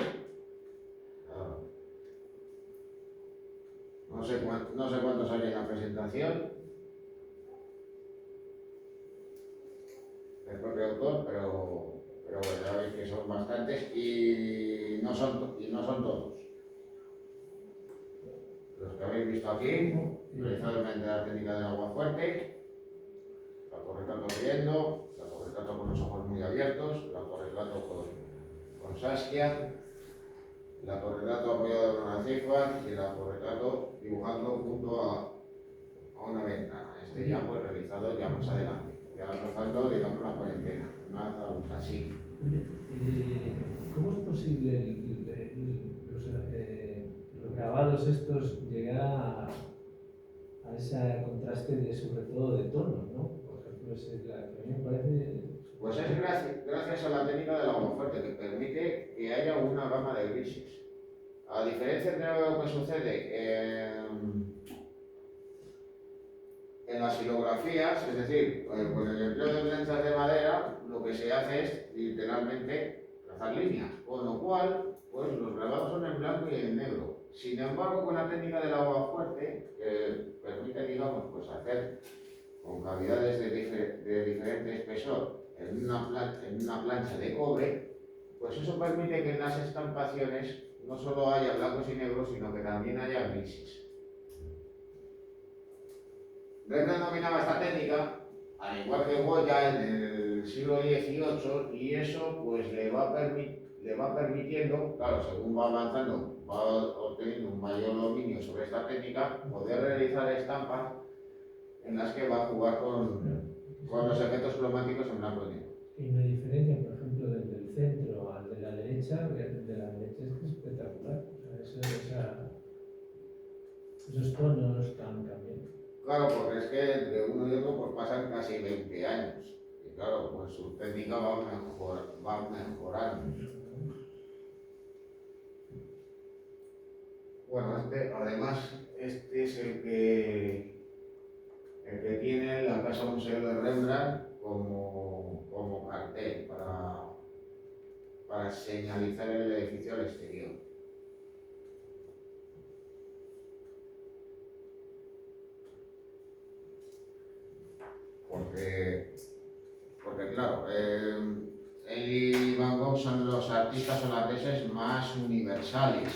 No sé cuántos hay en la presentación, el propio autor, pero bueno, ya veis que son bastantes y no son todos. Los que habéis visto aquí, precisamente la técnica del agua fuerte, el autorretrato riendo, el autorretrato con los ojos muy abiertos, el autorretrato con Saskia, el autorretrato apoyado en una ceja y el autorretrato dibujando junto a una ventana. Este ya pues realizado ya más adelante, ya rozando, digamos, la cuarentena, una así. ¿Cómo es posible los grabados estos llegar a ese contraste sobre todo de tonos, ¿no? Por ejemplo, a mí me parece... Pues es gracias a la técnica del agua fuerte, que permite que haya una gama de grises. A diferencia de lo que sucede en las silografías, es decir, con el empleo de planchas de madera, lo que se hace es literalmente trazar líneas, con lo cual pues, los grabados son en blanco y en negro. Sin embargo, con la técnica del agua fuerte, que permite, digamos, pues, hacer con cavidades de diferente espesor en una plancha de cobre, pues eso permite que en las estampaciones no solo haya blancos y negros, sino que también haya grises. Rembrandt dominaba esta técnica, al igual que Goya en el siglo XVIII, y eso pues le va permitiendo, claro, según va avanzando, va obteniendo un mayor dominio sobre esta técnica, poder realizar estampas en las que va a jugar con los efectos cromáticos en blanco y negro. Y una diferencia, por ejemplo, desde el centro al de la derecha, el de la derecha es que es espectacular. O sea, esos tonos tan cambian. Claro, porque es que entre uno y otro pues pasan casi 20 años. Y claro, pues su técnica va mejorando. Bueno, además, este es el que tiene la Casa Museo de Rembrandt como cartel para señalizar el edificio al exterior. Porque claro, él y Van Gogh son los artistas holandeses más universales.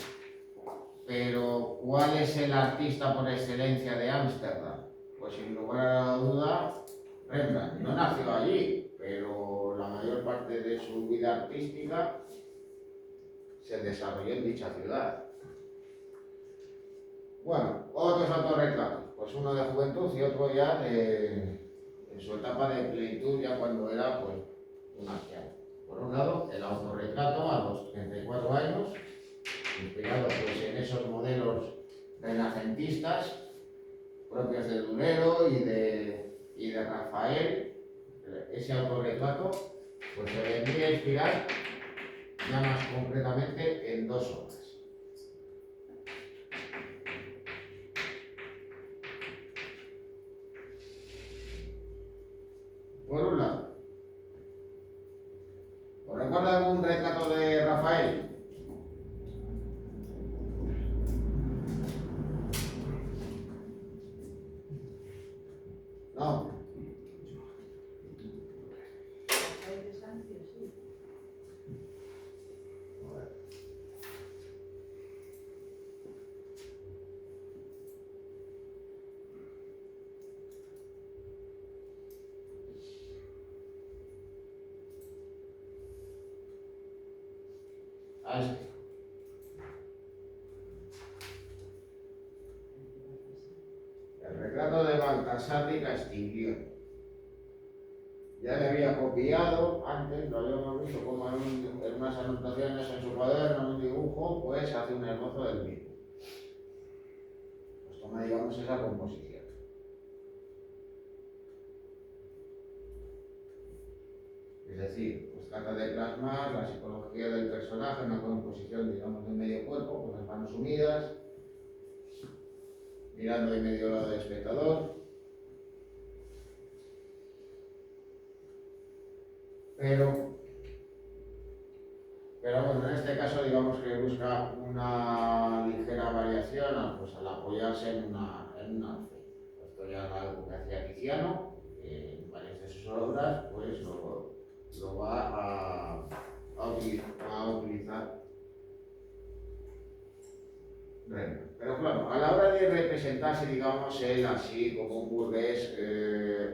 Pero, ¿cuál es el artista por excelencia de Ámsterdam? Pues sin lugar a la duda, Rembrandt. No nació allí, pero la mayor parte de su vida artística se desarrolló en dicha ciudad. Bueno, otros autorretratos, pues uno de juventud y otro ya en su etapa de plenitud, ya cuando era pues un anciano. Por un lado, el autorretrato a los 34 años, inspirado pues en esos modelos renacentistas propios de Durero y de Rafael. Ese autorretrato pues se vendría a inspirar ya más concretamente en dos obras. Por un lado, ¿os recuerda algún retrato de Rafael? No. A este. El retrato de Baltasar de Castiglione. Ya le había copiado antes, lo habíamos visto como en unas anotaciones en su cuaderno, en un dibujo, pues hace un esbozo del mismo. Pues toma, digamos, esa composición. Es decir, pues trata de plasmar la psicología del personaje, una composición, digamos, de medio cuerpo, con las manos unidas, mirando en medio lado del espectador. Pero Pero bueno, en este caso digamos que busca una ligera variación pues, al apoyarse en una alfe. Esto ya es algo que hacía Tiziano, que en varias de sus obras pues lo va a utilizar Rembrandt. Pero claro, a la hora de representarse, digamos, él así como un burgués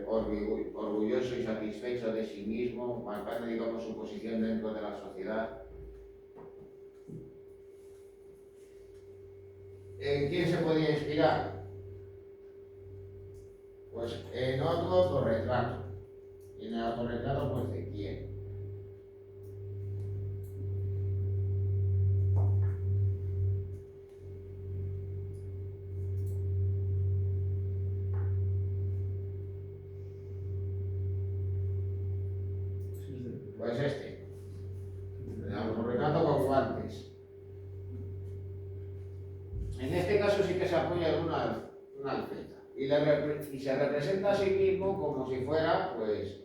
orgulloso y satisfecho de sí mismo, marcando, digamos, su posición dentro de la sociedad, ¿en quién se podía inspirar? Pues en otro autorretrato. Y en el autorretrato, pues, ¿de quién? Pues este. El autorretrato con guantes. En este caso sí que se apoya en una alfeta. Y se representa a sí mismo como si fuera, pues,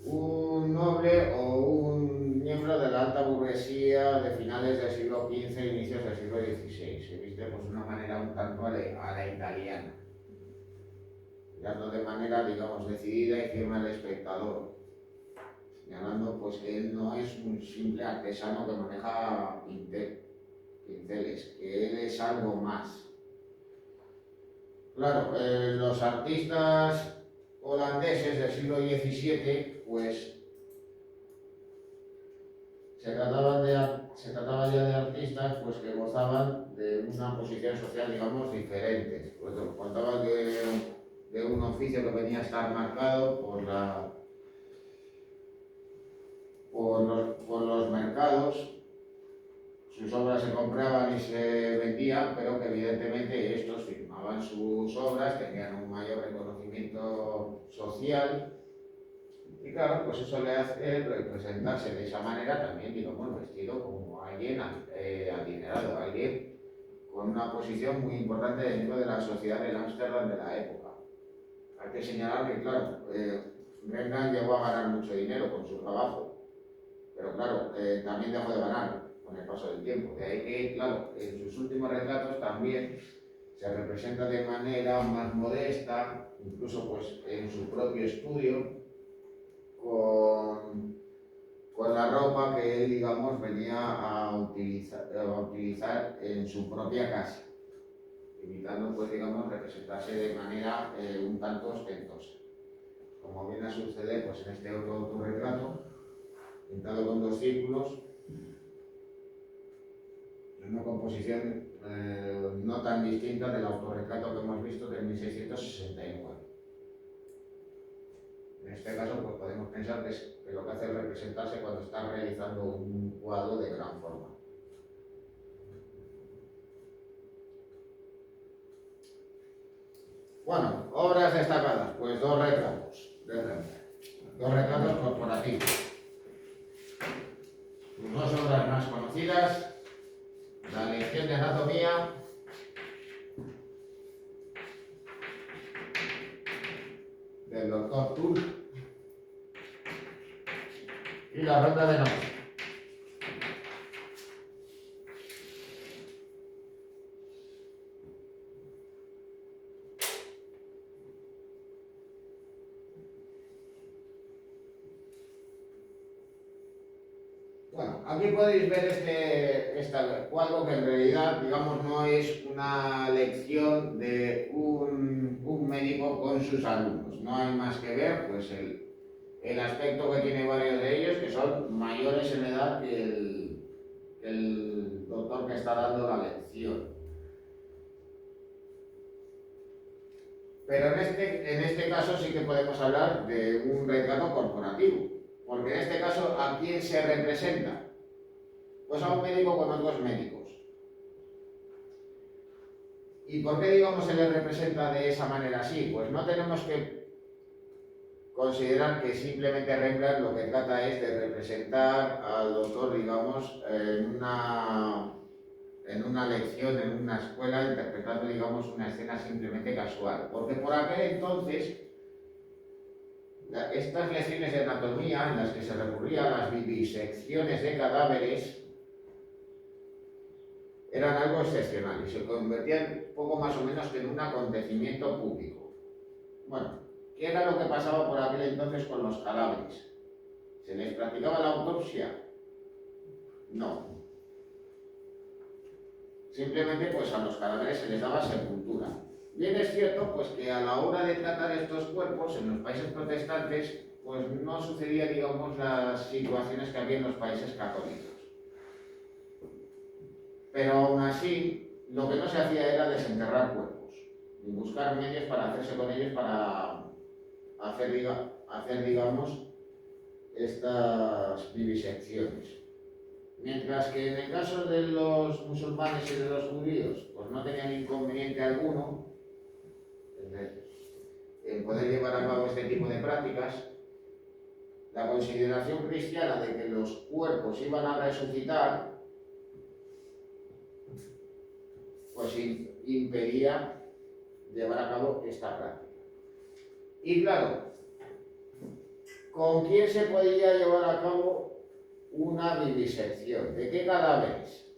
un noble o un miembro de la alta burguesía de finales del siglo XV e inicios del siglo XVI. Se viste pues, de una manera un tanto a la italiana, mirando de manera, digamos, decidida y firme al espectador, señalando pues, que él no es un simple artesano que maneja pinceles, que él es algo más. Claro, los artistas holandeses del siglo XVII, pues se trataba ya de artistas pues, que gozaban de una posición social, digamos, diferente. Pues, contaban de un oficio que venía a estar marcado por los mercados. Sus obras se compraban y se vendían, pero que evidentemente estos firmaban sus obras, tenían un mayor reconocimiento social. Y claro, pues eso le hace representarse de esa manera también, digamos, vestido como alguien adinerado, alguien con una posición muy importante dentro de la sociedad del Ámsterdam de la época. Hay que señalar que, claro, Rembrandt llegó a ganar mucho dinero con su trabajo, pero claro, también dejó de ganar con el paso del tiempo. De ahí que, claro, en sus últimos retratos también se representa de manera más modesta, incluso pues en su propio estudio, con la ropa que él, digamos, venía a utilizar en su propia casa, evitando, pues, digamos, representarse de manera un tanto ostentosa. Como viene a suceder, pues, en este otro autorretrato, pintado con dos círculos, en una composición no tan distinta del autorretrato que hemos visto de 1669. En este caso, pues podemos pensar que lo que hace es representarse cuando está realizando un cuadro de gran forma. Bueno, obras destacadas, pues dos retratos de Rembrandt, dos retratos corporativos. Sus dos obras más conocidas, la lección de anatomía del doctor Tull y la ronda de noche. Bueno, aquí podéis ver este cuadro que en realidad, digamos, no es una lección de un médico con sus alumnos. No hay más que ver, pues, el aspecto que tiene varios de ellos, que son mayores en edad que el doctor que está dando la lección. Pero en este caso sí que podemos hablar de un retrato corporativo, porque en este caso, ¿a quién se representa? Pues a un médico con otros médicos. ¿Y por qué, digamos, se le representa de esa manera así? Pues no tenemos que considerar que simplemente Rembrandt lo que trata es de representar al doctor, digamos, en una lección, en una escuela, interpretando, digamos, una escena simplemente casual. Porque por aquel entonces, estas lecciones de anatomía en las que se recurría a las vivisecciones de cadáveres eran algo excepcional y se convertían poco más o menos que en un acontecimiento público. Bueno, ¿qué era lo que pasaba por aquel entonces con los cadáveres? ¿Se les practicaba la autopsia? No. Simplemente pues a los cadáveres se les daba sepultura. Bien es cierto pues que a la hora de tratar estos cuerpos en los países protestantes pues no sucedía, digamos, las situaciones que había en los países católicos. Pero aún así, lo que no se hacía era desenterrar cuerpos y buscar medios para hacerse con ellos para hacer digamos, estas vivisecciones. Mientras que en el caso de los musulmanes y de los judíos, pues no tenían inconveniente alguno en poder llevar a cabo este tipo de prácticas, la consideración cristiana de que los cuerpos iban a resucitar, pues impedía llevar a cabo esta práctica. Y claro, ¿con quién se podía llevar a cabo una vivisección? ¿De qué cadáveres?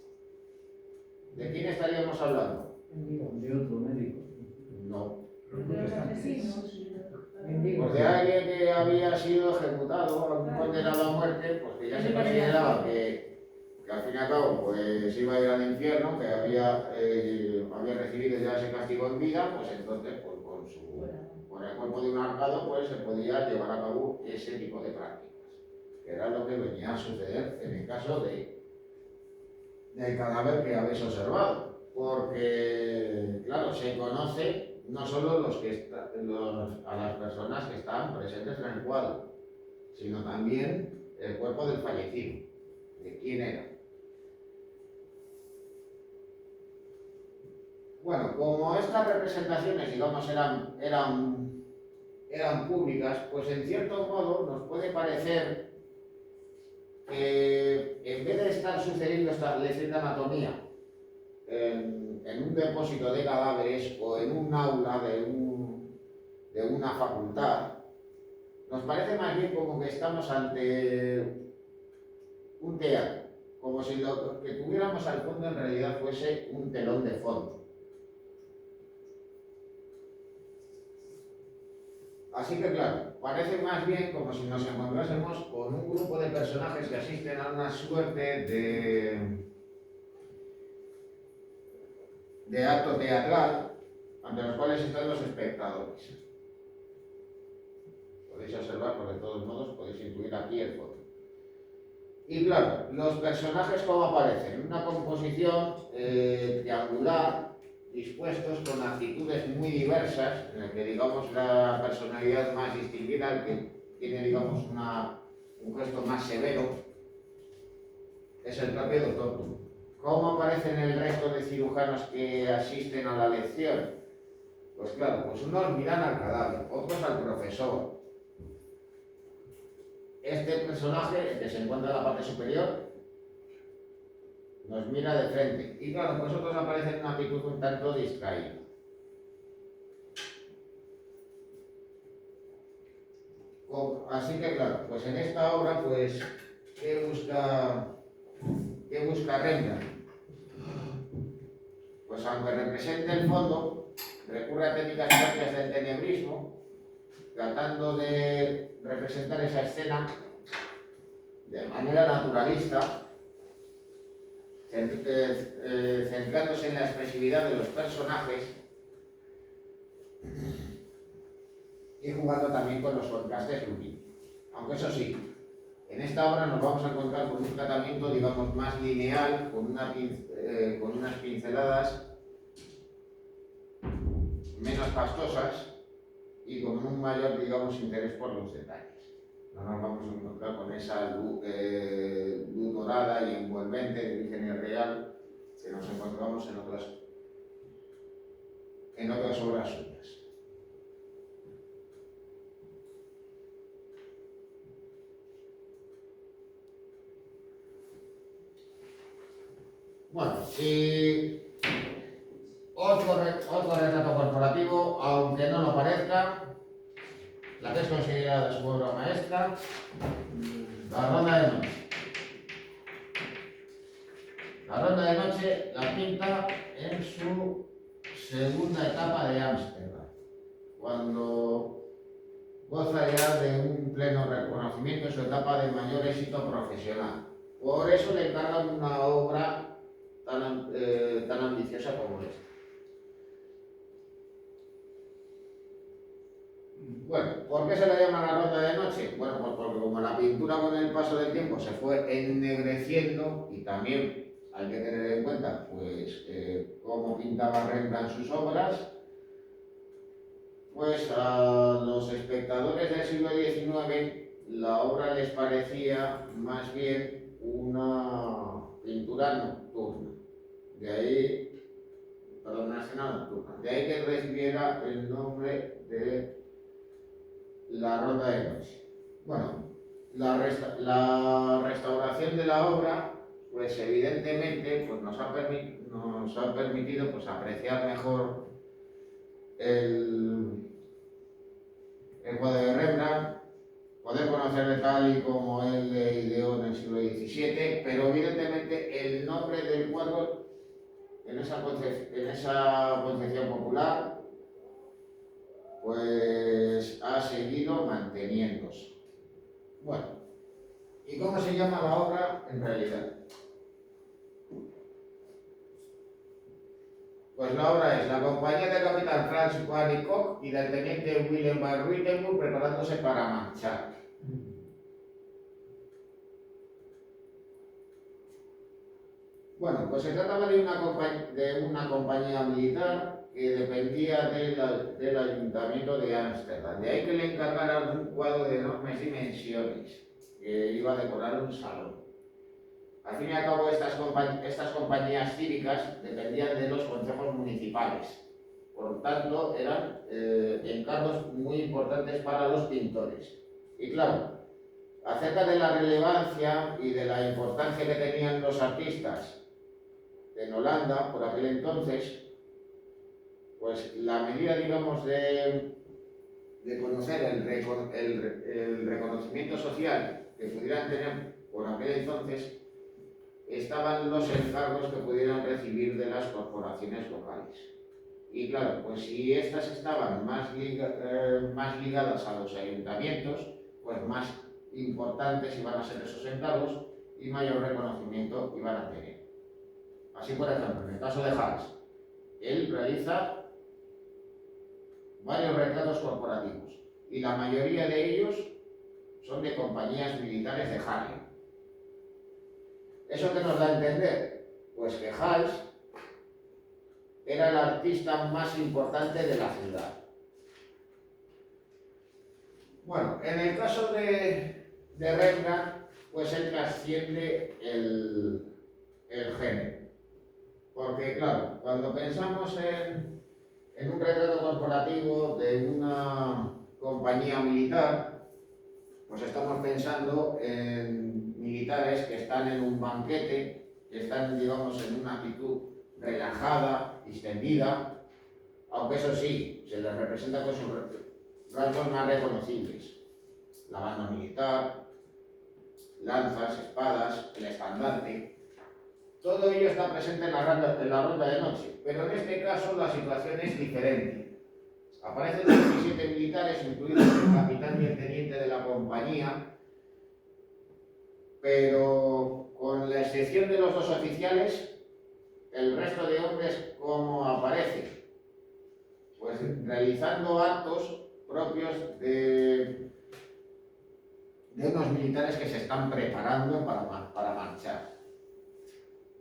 ¿De quién estaríamos hablando? De otro médico. No. De los asesinos. Pues de alguien que había sido ejecutado, condenado a muerte, pues que ya se consideraba que al fin y al cabo pues iba a ir al infierno, que había recibido ya ese castigo en vida, pues entonces pues, con el cuerpo de un ahorcado pues se podía llevar a cabo ese tipo de prácticas, que era lo que venía a suceder en el caso del cadáver que habéis observado, porque claro, se conoce no solo a las personas que están presentes en el cuadro, sino también el cuerpo del fallecido, de quién era. Bueno, como estas representaciones, digamos, eran públicas, pues en cierto modo nos puede parecer que en vez de estar sucediendo esta lección de anatomía en un depósito de cadáveres o en un aula de una facultad, nos parece más bien como que estamos ante un teatro, como si lo que tuviéramos al fondo en realidad fuese un telón de fondo. Así que claro, parece más bien como si nos encontrásemos con un grupo de personajes que asisten a una suerte de acto teatral ante los cuales están los espectadores. Podéis observar, porque de todos modos podéis intuir aquí el fondo. Y claro, los personajes como aparecen, una composición triangular, dispuestos con actitudes muy diversas, en el que digamos la personalidad más distinguida, el que tiene digamos un gesto más severo, es el propio doctor Tull. ¿Cómo aparecen el resto de cirujanos que asisten a la lección? Pues claro, pues unos miran al cadáver, otros al profesor. Este personaje, el que se encuentra en la parte superior, nos mira de frente. Y claro, pues otros aparecen en una actitud un tanto distraída. Así que claro, pues en esta obra, pues, ¿qué busca Rembrandt? Pues aunque represente el fondo, recurre a técnicas propias del tenebrismo, tratando de representar esa escena de manera naturalista, centrándose en la expresividad de los personajes y jugando también con los contrastes lumínicos. Aunque eso sí, en esta obra nos vamos a encontrar con un tratamiento, digamos, más lineal, con unas pinceladas menos pastosas y con un mayor, digamos, interés por los detalles. No nos vamos a encontrar con esa luz dorada y envolvente de origen real que nos encontramos en otras obras suyas. Bueno, y otro retrato corporativo, aunque no lo parezca, la que es considerada su obra maestra, La Ronda de Nos. La Ronda de Noche la pinta en su segunda etapa de Ámsterdam, cuando goza ya de un pleno reconocimiento en su etapa de mayor éxito profesional. Por eso le encargan una obra tan ambiciosa como esta. Bueno, ¿por qué se le llama la Ronda de Noche? Bueno, pues porque como la pintura con el paso del tiempo se fue ennegreciendo, y también hay que tener en cuenta pues cómo pintaba Rembrandt sus obras, pues a los espectadores del siglo XIX la obra les parecía más bien una pintura nocturna. De ahí, perdón, una escena nocturna. De ahí que recibiera el nombre de la Ronda de Noche. Bueno, la restauración de la obra, pues evidentemente pues nos ha permitido pues apreciar mejor el cuadro de Rembrandt, poder conocerle tal y como él le ideó en el siglo XVII, pero evidentemente el nombre del cuadro en esa concepción popular pues ha seguido manteniéndose. Bueno, ¿y cómo se llama la obra en realidad? Pues la obra es la compañía del capitán Franz van Kock y del teniente Willem van Ruyterburg preparándose para marchar. Bueno, pues se trataba de una compañía militar que dependía del ayuntamiento de Ámsterdam. De ahí que le encargaran un cuadro de enormes dimensiones que iba a decorar un salón. Al fin y al cabo, estas compañías cívicas dependían de los consejos municipales. Por tanto, eran encargos muy importantes para los pintores. Y claro, acerca de la relevancia y de la importancia que tenían los artistas en Holanda, por aquel entonces, pues la medida, digamos, de conocer el reconocimiento social que pudieran tener por aquel entonces, estaban los encargos que pudieran recibir de las corporaciones locales. Y claro, pues si estas estaban más ligadas a los ayuntamientos, pues más importantes iban a ser esos encargos y mayor reconocimiento iban a tener. Así, por ejemplo, en el caso de Hals, él realiza varios retratos corporativos y la mayoría de ellos son de compañías militares de Halle. ¿Eso qué nos da a entender? Pues que Hals era el artista más importante de la ciudad. Bueno, en el caso de Rembrandt, pues él trasciende el género. Porque, claro, cuando pensamos en un retrato corporativo de una compañía militar, pues estamos pensando en militares que están en un banquete, que están, digamos, en una actitud relajada, distendida, aunque eso sí, se les representa con sus rasgos más reconocibles. La banda militar, lanzas, espadas, el estandarte. Todo ello está presente en la Ronda de Noche, pero en este caso la situación es diferente. Aparecen 17 militares, incluidos el capitán y el teniente de la compañía, pero con la excepción de los dos oficiales, el resto de hombres, ¿cómo aparece? Pues realizando actos propios de unos militares que se están preparando para marchar.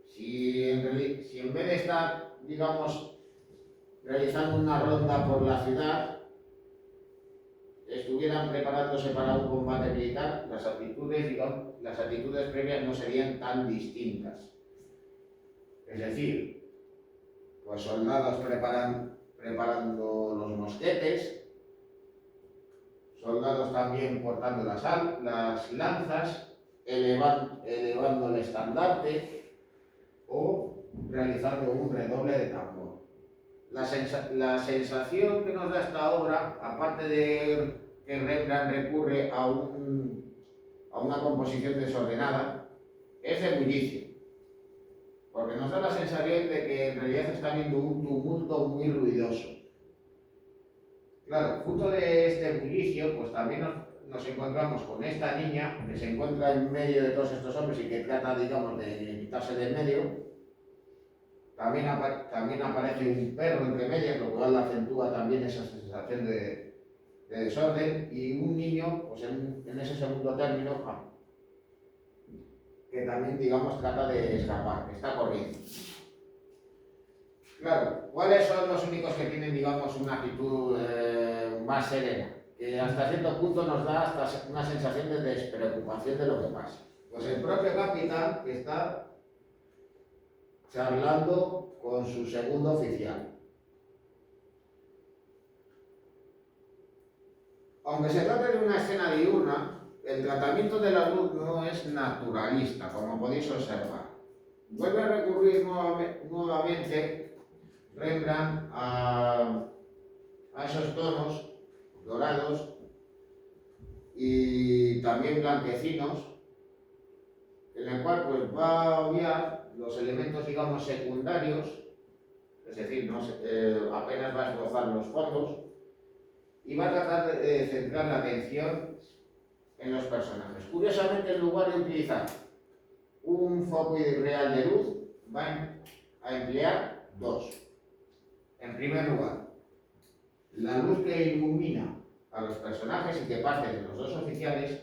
Si en vez de estar, digamos, realizando una ronda por la ciudad, estuvieran preparándose para un combate militar, las actitudes previas no serían tan distintas. Es decir, pues soldados preparando los mosquetes, soldados también portando las lanzas, elevando el estandarte o realizando un redoble de tambor. La sensación que nos da esta obra, aparte de que Rembrandt recurre a una composición desordenada, es de bullicio. porque nos da la sensación de que en realidad está habiendo un tumulto muy ruidoso. Claro, fruto de este bullicio, pues también nos encontramos con esta niña que se encuentra en medio de todos estos hombres y que trata, digamos, de quitarse de en medio. También aparece un perro entre medias, lo cual acentúa también esa sensación de desorden, y un niño, pues en ese segundo término, que también, digamos, trata de escapar, que está corriendo. Claro, ¿cuáles son los únicos que tienen, digamos, una actitud más serena? Que hasta cierto punto nos da hasta una sensación de despreocupación de lo que pasa. Pues el propio capitán, que está charlando con su segundo oficial. Aunque se trate de una escena diurna, el tratamiento de la luz no es naturalista, como podéis observar. Vuelve a recurrir nuevamente Rembrandt a esos tonos dorados y también blanquecinos, en el cual pues va a obviar los elementos, digamos, secundarios, es decir, apenas va a esbozar los fondos, y va a tratar de centrar la atención en los personajes. Curiosamente, en lugar de utilizar un foco real de luz, van a emplear dos. En primer lugar, la luz que ilumina a los personajes y que parte de los dos oficiales,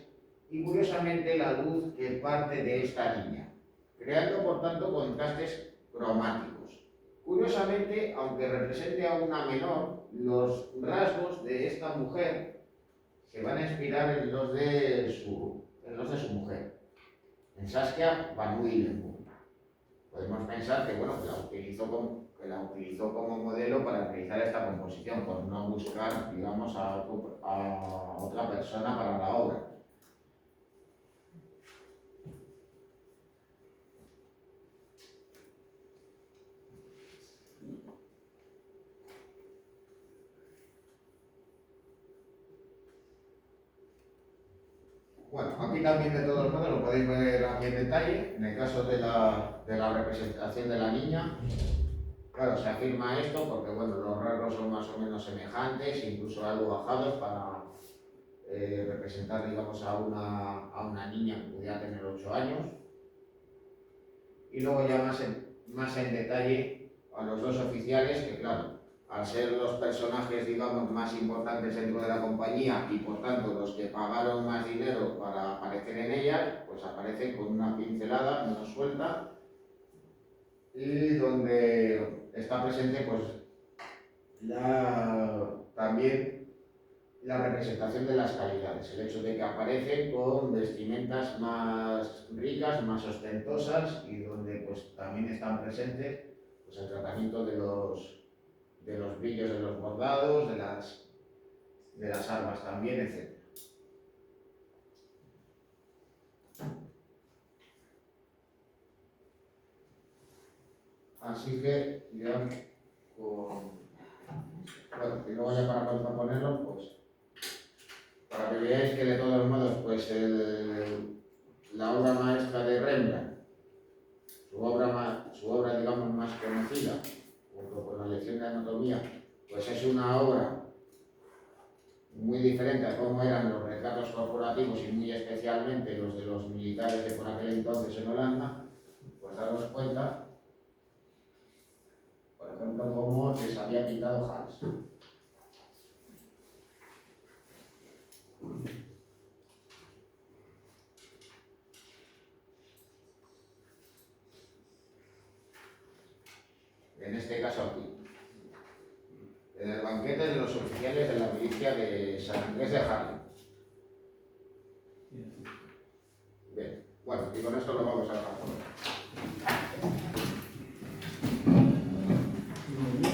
y curiosamente la luz que parte de esta niña, creando por tanto contrastes cromáticos. Curiosamente, aunque represente a una menor, los rasgos de esta mujer se van a inspirar en los de su mujer, en Saskia Van Willenburg. Podemos pensar que, bueno, que la utilizó como modelo para realizar esta composición, por no buscar, digamos, a otra persona para la obra. Bueno, aquí también de todos modos lo podéis ver aquí en detalle. En el caso de la representación de la niña, claro, se afirma esto porque, bueno, los rasgos son más o menos semejantes, incluso algo bajados para representar, digamos, a una niña que pudiera tener 8 años. Y luego ya más en detalle a los dos oficiales, que claro, al ser los personajes, digamos, más importantes dentro de la compañía y por tanto los que pagaron más dinero para aparecer en ellas, pues aparecen con una pincelada menos suelta, y donde está presente pues también la representación de las calidades, el hecho de que aparecen con vestimentas más ricas, más ostentosas, y donde pues también están presentes pues el tratamiento de los brillos de los bordados, de las armas también, etc. Así que ya bueno, y luego ya para contraponerlo, pues para que veáis que de todos modos pues la obra maestra de Rembrandt, su obra digamos más conocida, junto con la lección de anatomía, pues es una obra muy diferente a cómo eran los retratos corporativos y muy especialmente los de los militares de por aquel entonces en Holanda. Pues daros cuenta, por ejemplo, cómo les había pintado Hals. En este caso aquí, en el banquete de los oficiales de la milicia de San Andrés de Harlem. Bien, bueno, y con esto lo vamos a dejar.